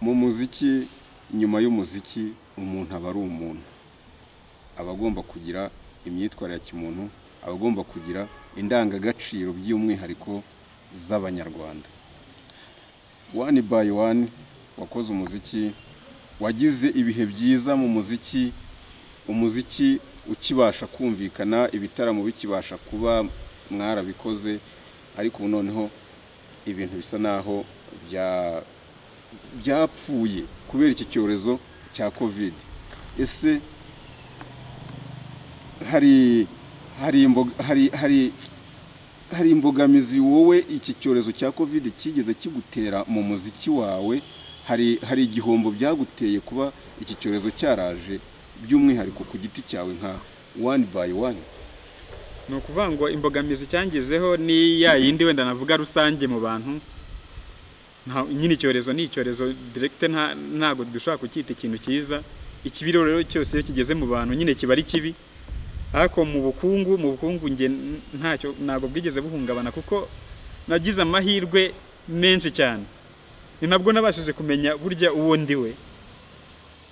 Mu muziki, nyuma y'umuziki umuntu aba ari umuntu, aba agomba kugira imyitwarire ya kimuntu, aba agomba kugira indangagaciro by'umwihariko z'abanyarwanda. One by one wakoze umuziki, wagize ibihe byiza mu muziki, umuziki ukibasha kumvikana, ibitaramo bikibasha kuba mwarabikoze, ariko noneho ibintu bisa naho byapfuye kubera iki cyorezo cya COVID. Ese hari imbogamizi wowe iki cyorezo cya COVID kigeze kigutera mu muziki wawe? Hari igihombo byaguteye kuba iki cyorezo cyaraje by'umwihariko ku giti cyawe nka one by one? No kuvuga ngo imbogamizi cyangizeho ni ya yindi wenda navuga rusange mu bantu. Nyine icyorezo ni icyorezo direct, ntago dushaka kucyita ikintu cyiza. Ikibiro rero cyose iyo kigeze mu bantu nyine kiba ari kibi. Ariko mu bukungu nge ntacyo nago bwigeze buhungabana kuko nagize amahirwe menshi cyane. Ni nabwo nabashije kumenya burya uwo ndiwe.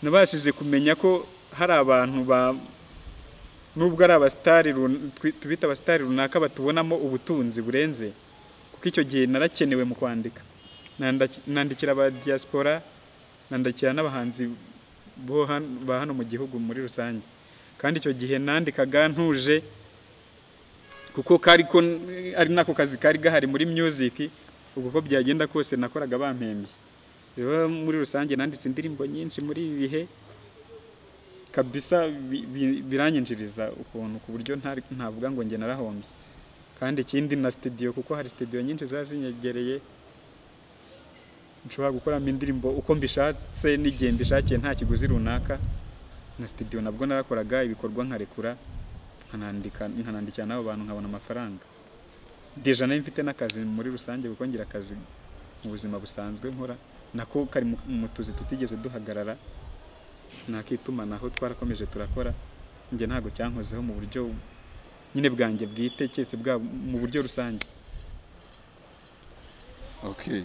Nabashije kumenya ko hari abantu nubwo ari abastari tubita abastari runaka batubonamo ubutunzi burenze, kuko icyo gihe narakenewe mu kwandika. Nandikira aba diaspora, nandikira n'abahanzi ba hano mu gihugu muri rusange. Kandi icyo gihe nandikaga ntuje kuko ari nako kazi kari gahari muri music. Ubwo ko byagenda kose nakoraga bampembye. Rero muri rusange nanditse indirimbo nyinshi muri ibi bihe kabisa, biranyinjiriza ukuntu ku buryo ntavuga ngo nge narahombye. Kandi ikindi na studio, kuko hari studio nyinshi zazinyegereye, nshobora gukoramo indirimbo uko mbishatse n'igihe mbishakiye nta kiguzi runaka. Na studio nabwo narakoraga ibikorwa nkarekura, nkanandikira n'abo bantu nkabona amafaranga. Deja nayo mfite n'akazi muri rusange kuko ngira akazi mu buzima busanzwe nkora, nako kari mu tuzi tutigeze duhagarara. Nakitumanaho twarakomeje turakora, nge ntago cyankozeho mu buryo nyine bwanjye bwite, cyese mu buryo rusange. Okay,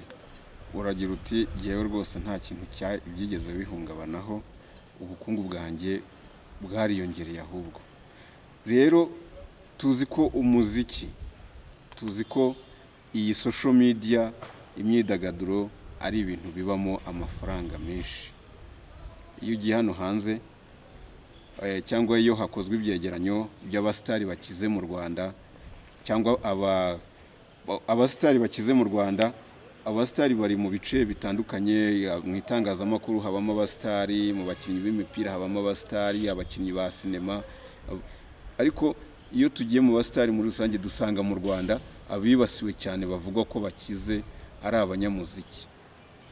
uragira uti yewe rwose nta kintu byigeze bihungabanaho, ubukungu bwanjye bwariyongereye ahubwo. Rero tuzi ko umuziki, tuzi ko iyi social media, imyidagaduro ari ibintu bibamo amafaranga menshi. Iyo ugiye hano hanze cyangwa iyo hakozwe ibyegeranyo by'abastari bakize mu Rwanda, cyangwa abastari bakize mu Rwanda, abastari bari mu bice bitandukanye. Mu itangazamakuru habamo abastari, mu bakinnyi b'imipira habamo abastari, abakinnyi ba sinema. Ariko iyo tugiye mu bastari muri rusange dusanga mu Rwanda abibasiwe cyane bavugwa ko bakize ari abanyamuziki.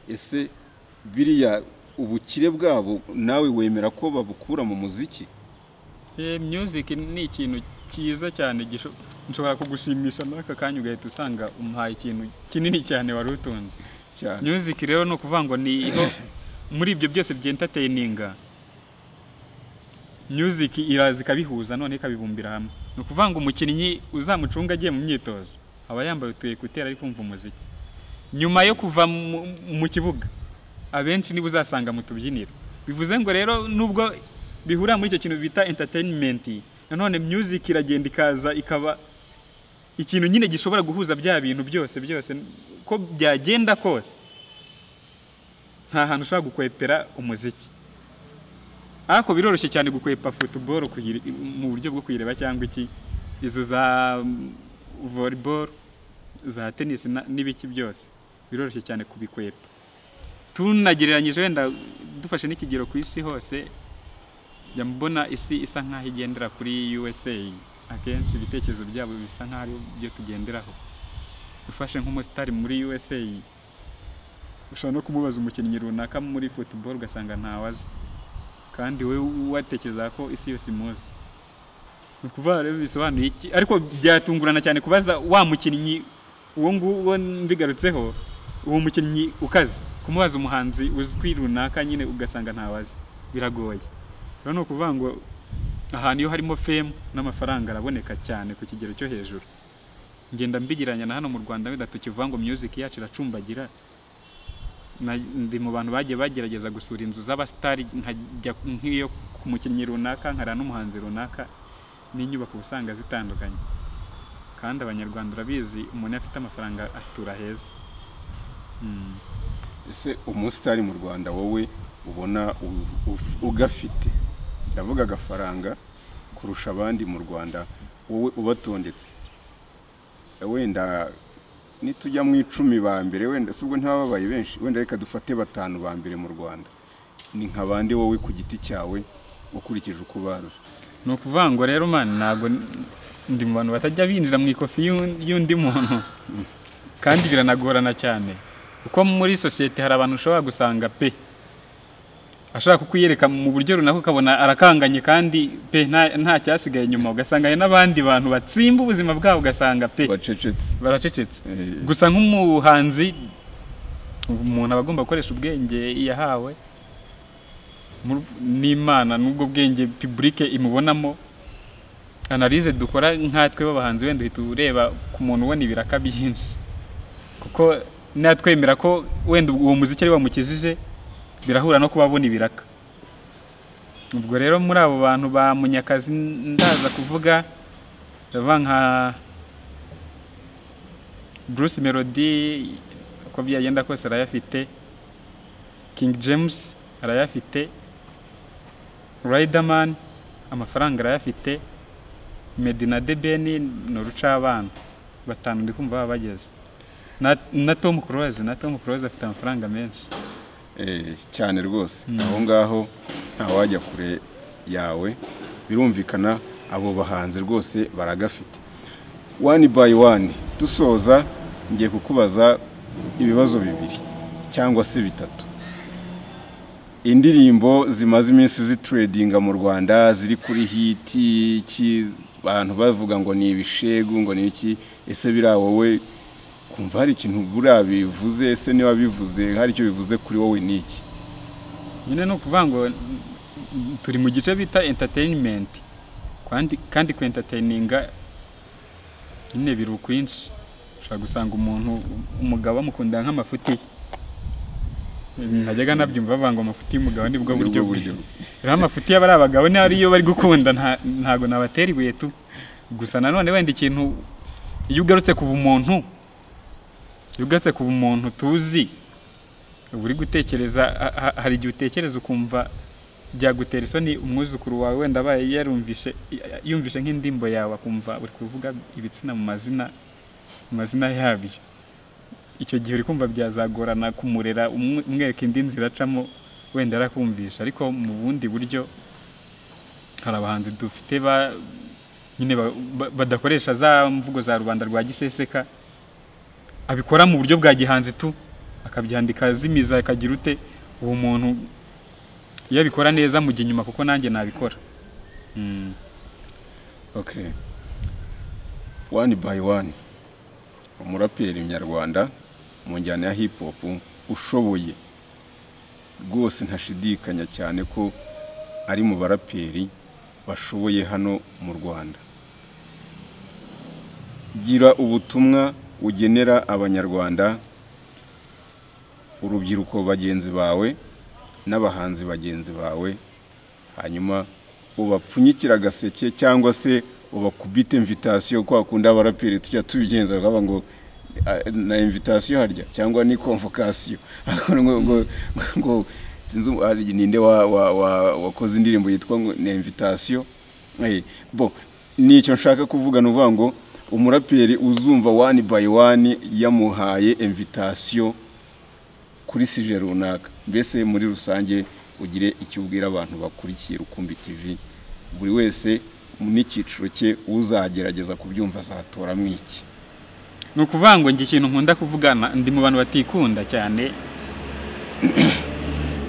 Ese biriya ubukire bwabo nawe wemera ko babukura mu muziki? Music ni ikintu cyiza cyane, nshobora kugushimisha muri aka kanya ugahita usanga umuhaye ikintu kinini cyane wari utunze. Music rero no kuvuga ngo niho muri ibyo byose by'entertaininga, music iraza ikabihuza none ikabibumbira hamwe. No kuvuga ngo umukinnyi uzamucunga agiye mu myitozo aba yambaye utuye kutera ari kumva umuziki. Nyuma yo kuva mu kibuga abenshi niba uzasanga mu tubyiniro. Bivuze ngo rero nubwo bihura muri icyo kintu bita entertainment, nanone music iragenda ikaza ikaba ikintu nyine gishobora guhuza bya bintu byose ko byagenda kose. Nta hantu ushobora gukwepera umuziki. Ariko biroroshye cyane gukwepa football mu buryo bwo kuyireba cyangwa iki, izo za volleyball za tennis n'ibiki byose biroroshye cyane kubikwepa. Tunagereranyije wenda dufashe n'ikigero ku isi hose, mbona isi isa nkaho igendera kuri USA, akenshi ibitekerezo byabo bisa nkaho ari byo tugenderaho. Ufashe nk'umusitari muri USA ushobora no kumubaza umukinnyi runaka muri football ugasanga ntawazi, kandi we watekereza ko isi yose imuzi. Nukuvuga rero bisobanuye iki? Ariko byatungurana cyane kubaza wa mukinnyi uwo nguwo mbigarutseho, uwo mukinnyi ukaze kumubaza umuhanzi uzwi runaka nyine ugasanga ntawazi, biragoye. Rero no kuvuga ngo ahantu iyo harimo fame n'amafaranga araboneka cyane ku kigero cyo hejuru. Ngenda mbigiranya na hano mu Rwanda wenda tukivuga ngo music yacu iracumbagira, ndi mu bantu bagiye bagerageza gusura inzu z'abastari nk'iyo ku mukinnyi runaka nkara n'umuhanzi runaka, n'inyubako usanga zitandukanye, kandi abanyarwanda urabizi umuntu afite amafaranga atura heza. Ese umusitari mu Rwanda wowe ubona ugafite, ndavuga agafaranga kurusha abandi mu Rwanda, wowe ubatondetse wenda nitujya mu 10 ba mbere, wenda subwo ntababaye benshi, wenda reka dufate 5 ba mbere mu Rwanda, ni nk'abandi wowe ku giti cyawe ukurikije uko bazi? No kuvuga ngo rero man, ntago ndi mu bantu batajya binjira mu ikofi y'undi muntu, kandi biranagorana cyane uko muri society hari abantu ushobora gusanga pe ashaka kukwiyereka mu buryo runaka ukabona arakanganye, kandi pe nta cyasigaye nyuma, ugasanga hari n'abandi bantu batsimba ubuzima bwabo ugasanga pe baracecetse. Gusa nk'umuhanzi umuntu abagomba gukoresha ubwenge yahawe n'Imana, n'ubwo bwenge public imubonamo. Analyse dukora nkatwe b'abahanzi wenda uhita ureba ku muntu ubona ibiraka byinshi, kuko natwemera ko wenda uwo muziki ari wamukijije, birahura no kubabona ibiraka. Ubwo rero muri abo bantu ba Munyakazi ndaza kuvuga nka Bruce Melody, uko byagenda kose arayafite, King James arayafite, Riderman amafaranga arayafite, Medina Debeni n'uruca abana 5 ndi kumva babageze, na Tom Cruise afite amafaranga menshi cyane rwose. Aho ngaho nta wajya kure yawe, birumvikana abo bahanzi rwose baragafite. One by one dusoza, ngiye kukubaza ibibazo 2 cyangwa se 3. Indirimbo zimaze iminsi zitradinga mu Rwanda ziri kuri hit, abantu bavuga ngo ni ibishegu ngo ni iki, ese bira wowe kumva hari ikintu burabivuze? Ese niba bivuze hari icyo bivuze kuri wowe niki? Nyine no kuvuga ngo turi mu gice bita entertainment, kandi ku entertaininga nyine biru kwinshi. Ushaka gusanga umuntu umugabo amukunda nk'amafuti, najyaga nabyumva bavuga ngo amafuti y'umugabo ni bwo buryo. Rero amafuti y'abari abagabo ni ariyo bari gukunda, ntago nabatera ibuye tu. Gusa nanone wenda ikintu iyo ugarutse ku bumuntu tuzi, uri gutekereza, hari igihe utekereza ukumva byagutera isoni umwuzukuru wawe wenda abaye yumvishe nk'indimbo yawe, akumva uri kuvuga ibitsina mu mazina yabyo. Icyo gihe uri kumva byazagorana kumurera, umwereka indi nzira acamo wenda arakumvisha. Ariko mu bundi buryo hari abahanzi dufite nyine badakoresha za mvugo za rubanda rwa giseseka, abikora mu buryo bwa gihanzi tu, akabyandika zimiza akagira ute. Uwo muntu iyo abikora neza mu gihe nyuma, kuko nanjye nabikora. Okay, one by one, umuraperi nyarwanda mu njyana ya hip hop ushoboye rwose, ntashidikanya cyane ko ari mu baraperi bashoboye hano mu Rwanda. Gira ubutumwa ugenera abanyarwanda, urubyiruko bagenzi bawe n'abahanzi bagenzi bawe, hanyuma ubapfunyikira gaseke cyangwa se ubakubite invitation, kwa kunda abaraperi tujya tubigenza baba ngo na invitation harya cyangwa ni convocation, ngo sinzu ari ninde wakoze indirimbo yitwa ngo na invitation. Bon, nicyo nshaka kuvuga nuvuga ngo umuraperi uzumva one by one yamuhaye invitation kuri sije runaka, mbese muri rusange ugire icyo ubwira abantu bakurikiye Rukumbi TV, buri wese n'icyiciro cye uzagerageza kubyumva azatora mwiki? ni ukuvuga ngo ikintu nkunda kuvugana ndi mu bantu batikunda cyane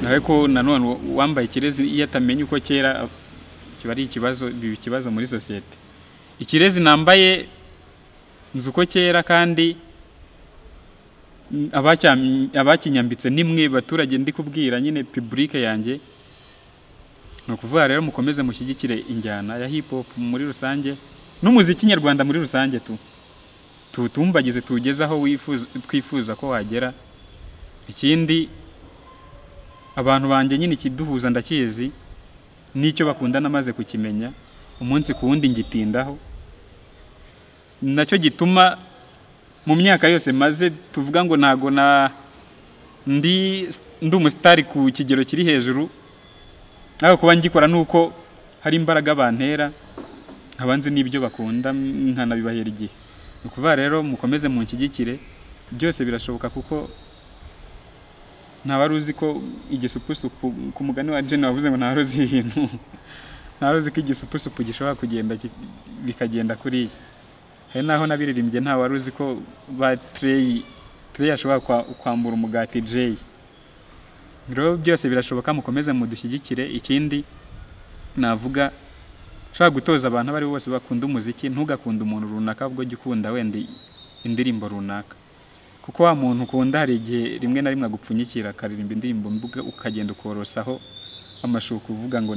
nawe ko nanone wambaye ikirezi iyo atamenye uko kera kiba ari ikibazo muri societe. Ikirezi nambaye nzi uko kera kandi abakinyambitse nimwe baturage ndi kubwira nyine public yanjye. No kuvuga rero mukomeze mushyigikire injyana ya hip hop muri rusange n'umuziki nyarwanda muri rusange tumbagize tugeze aho twifuza ko wagera. Ikindi abantu banje nyine kiduhuza ndakizi n'icyo bakunda namaze kukimenya umunsi ku wundi ngitindaho, nacyo gituma mu myaka yose maze tuvuga ngo nago ndi umusitari ku kigero kiri hejuru, ariko kuba ngikora nuko hari imbaraga bantera abanzi n'ibyo bakunda nkanabibahera igihe. Ni ukuvuga rero mukomeze munshyigikire, byose birashoboka kuko ntabaruzi ko igisupusupu ku mugani wa Jane wavuze ngo ntaruzi ibintu, ntaruzi ko igisupusupu gishobora kugenda bikagenda kuriya. Hari naho nabiririmbye ntawaruzi ko ba Trey ashobora kwambura umugati Jay. Rero byose birashoboka, mukomeze mudushyigikire. Ikindi navuga shaka gutoza abantu bari bose bakunda umuziki, ntugakunda umuntu runaka ahubwo jya ukunda wenda indirimbo runaka, kuko wa muntu ukunda hari igihe rimwe na rimwe agupfunyikira akaririmba indirimbo mbuga ukagenda ukorosaho amashuka uvuga ngo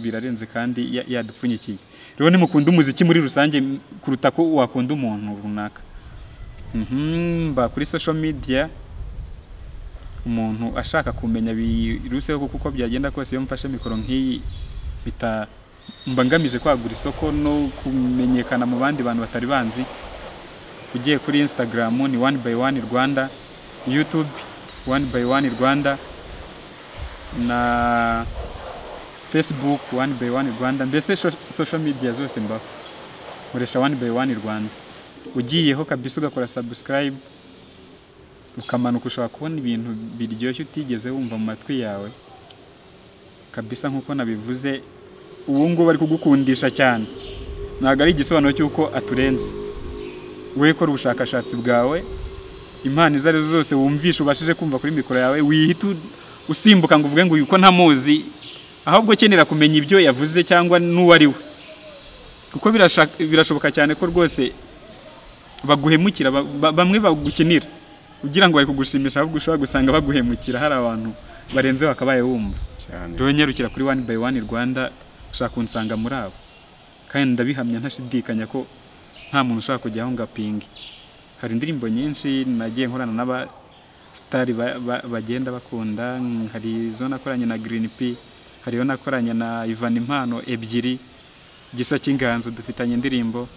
birarenze kandi yadupfunyikiye. Rero ni mukunda umuziki muri rusange kuruta ko wakunda umuntu runaka. Mba kuri social media umuntu ashaka kumenya biruseho kuko byagenda kose iyo mfashe mikoro nk'iyi mbangamije kwagura isoko no kumenyekana mu bandi bantu batari banzi. Ugiye kuri Instagram ni one by one Rwanda, YouTube one by one Rwanda, na Facebook one by one Rwanda, mbese social media zose mbaho nkoresha one by one Rwanda. Ugiyeho kabisa ugakora subscribe ukamanuka ushobora kubona ibintu biryoshye utigeze wumva mu matwi yawe kabisa. Nkuko nabivuze ubu ngo bari kugukundisha cyane, ntago ari igisobanuro cy'uko aturenze. We kora ubushakashatsi bwawe, impano izari zose wumvisha ubashije kumva kuri mikoro yawe, wihita usimbuka ngo uvuge ngo yuko ntamuzi, ahubwo kenera kumenya ibyo yavuze cyangwa n'uwari we, kuko birashoboka cyane ko rwose baguhemukira, bamwe bagukinira ugira ngo bari kugushimisha, ahubwo ushobora gusanga baguhemukira hari abantu barenze bakabaye wumva. Rero nyarukira kuri one by one Rwanda ushaka kunsanga muri abo, kandi ndabihamya ntashidikanya ko nta muntu ushaka kujyaho ngapinge. Hari indirimbo nyinshi nagiye nkorana n'aba star bagenda bakunda, hari zo nakoranye na Green P, hariyo nakoranye na Ivan Impano ebyiri, Gisa cy'inganzo dufitanye indirimbo,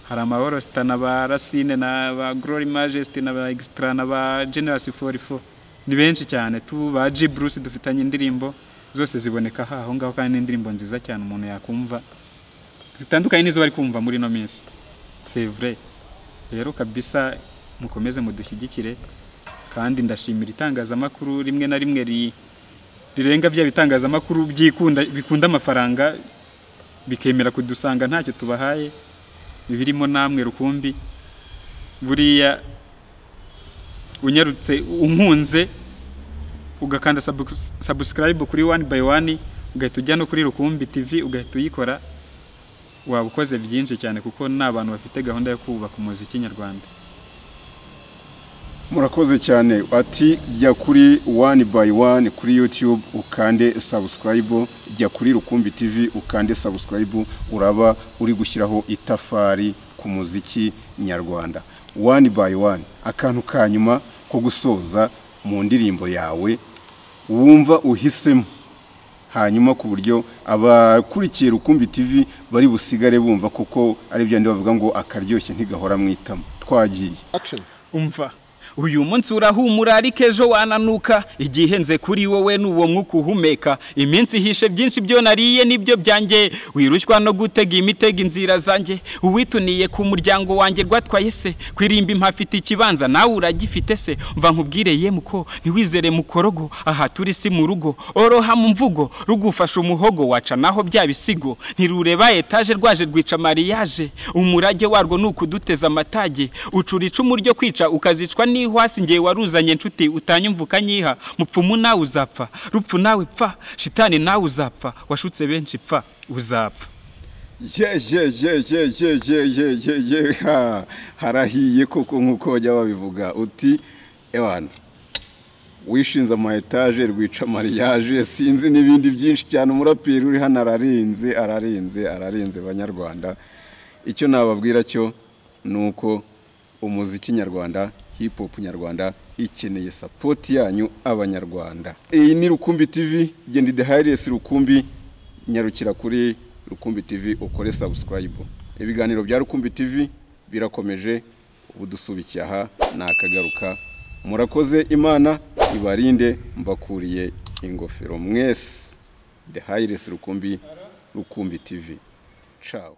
hari amahoro star na ba Racine na ba Glory Majesty na ba Extra na ba Generous 44, ni benshi cyane ba G Bruce dufitanye indirimbo, zose ziboneka aho ngaho kandi n'indirimbo nziza cyane umuntu yakumva zitandukanye nizo bari kumva muri no minsi. C'est vrai. Rero kabisa mukomeze mudushyigikire, kandi ndashimira itangazamakuru rimwe na rimwe rirenga bya bitangazamakuru bikunda amafaranga bikemera kudusanga ntacyo tubahaye, birimo namwe Rukumbi. Buriya unyarutse unkunze ugakanda subscribe kuri one by one, ugahita ujya no kuri Rukumbi TV ugahita uyikora, wabukoze byinshi cyane kuko n'abantu bafite gahunda yo kubaka umuziki nyarwanda. Murakoze cyane. Ati jya kuri one by one kuri YouTube ukande subscribe, jya kuri Rukumbi TV ukande subscribe, uraba uri gushyiraho itafari ku muziki nyarwanda. One by one, akantu kanyuma ko gusoza mu ndirimbo yawe wumva uhisemo, hanyuma ku buryo abakurikiye Rukumbi TV bari busigare bumva kuko ari byo ndi bavuga ngo akaryoshye ntigahora mwitamo. Twagiye. Umva uyu munsi urahumura ariko ejo wananuka, igihe nze kuri wowe n'uwo mwuka uhumeka, iminsi hishe byinshi byo nariye nibyo byanjye, wirushywa no gutega imitego inzira zanjye, uwituniye ku muryango wanjye rwatwaye se, kwirimba impafite ikibanza nawe uragifite se, mva nkubwire ye muko ntiwizere mukorogo, aha turi si mu rugo oroha mu mvugo, rugufasha umuhogo waca naho bya bisigo, ntirureba etaje rwaje rwica mariage, umurage warwo nukuduteza amatage, ucura icumu ryo kwica ukazicwa n'ihwasi, ngiye waruzanye nshuti utanyumvuka nyiha, mupfumu nawe uzapfa, rupfu nawe pfa, shitani nawe uzapfa, washutse benshi pfa uzapfa. Harahiye koko nkuko bajya babivuga uti ewana wishinze ama etage rwica mariage, sinzi n'ibindi byinshi cyane. Umuraperi uri hano ararinze banyarwanda. Icyo nababwira cyo nuko umuziki nyarwanda, hip hop nyarwanda ikeneye support yanyu abanyarwanda. Iyi ni Rukumbi TV, genda The Highest Rukumbi, nyarukira kuri Rukumbi TV ukore subscribe. Ibiganiro bya Rukumbi TV birakomeje, ubudusubikiye aha nakagaruka. Murakoze, Imana ibarinde, mbakuriye ingofero mwese. The Highest Rukumbi, Rukumbi TV. Ciao.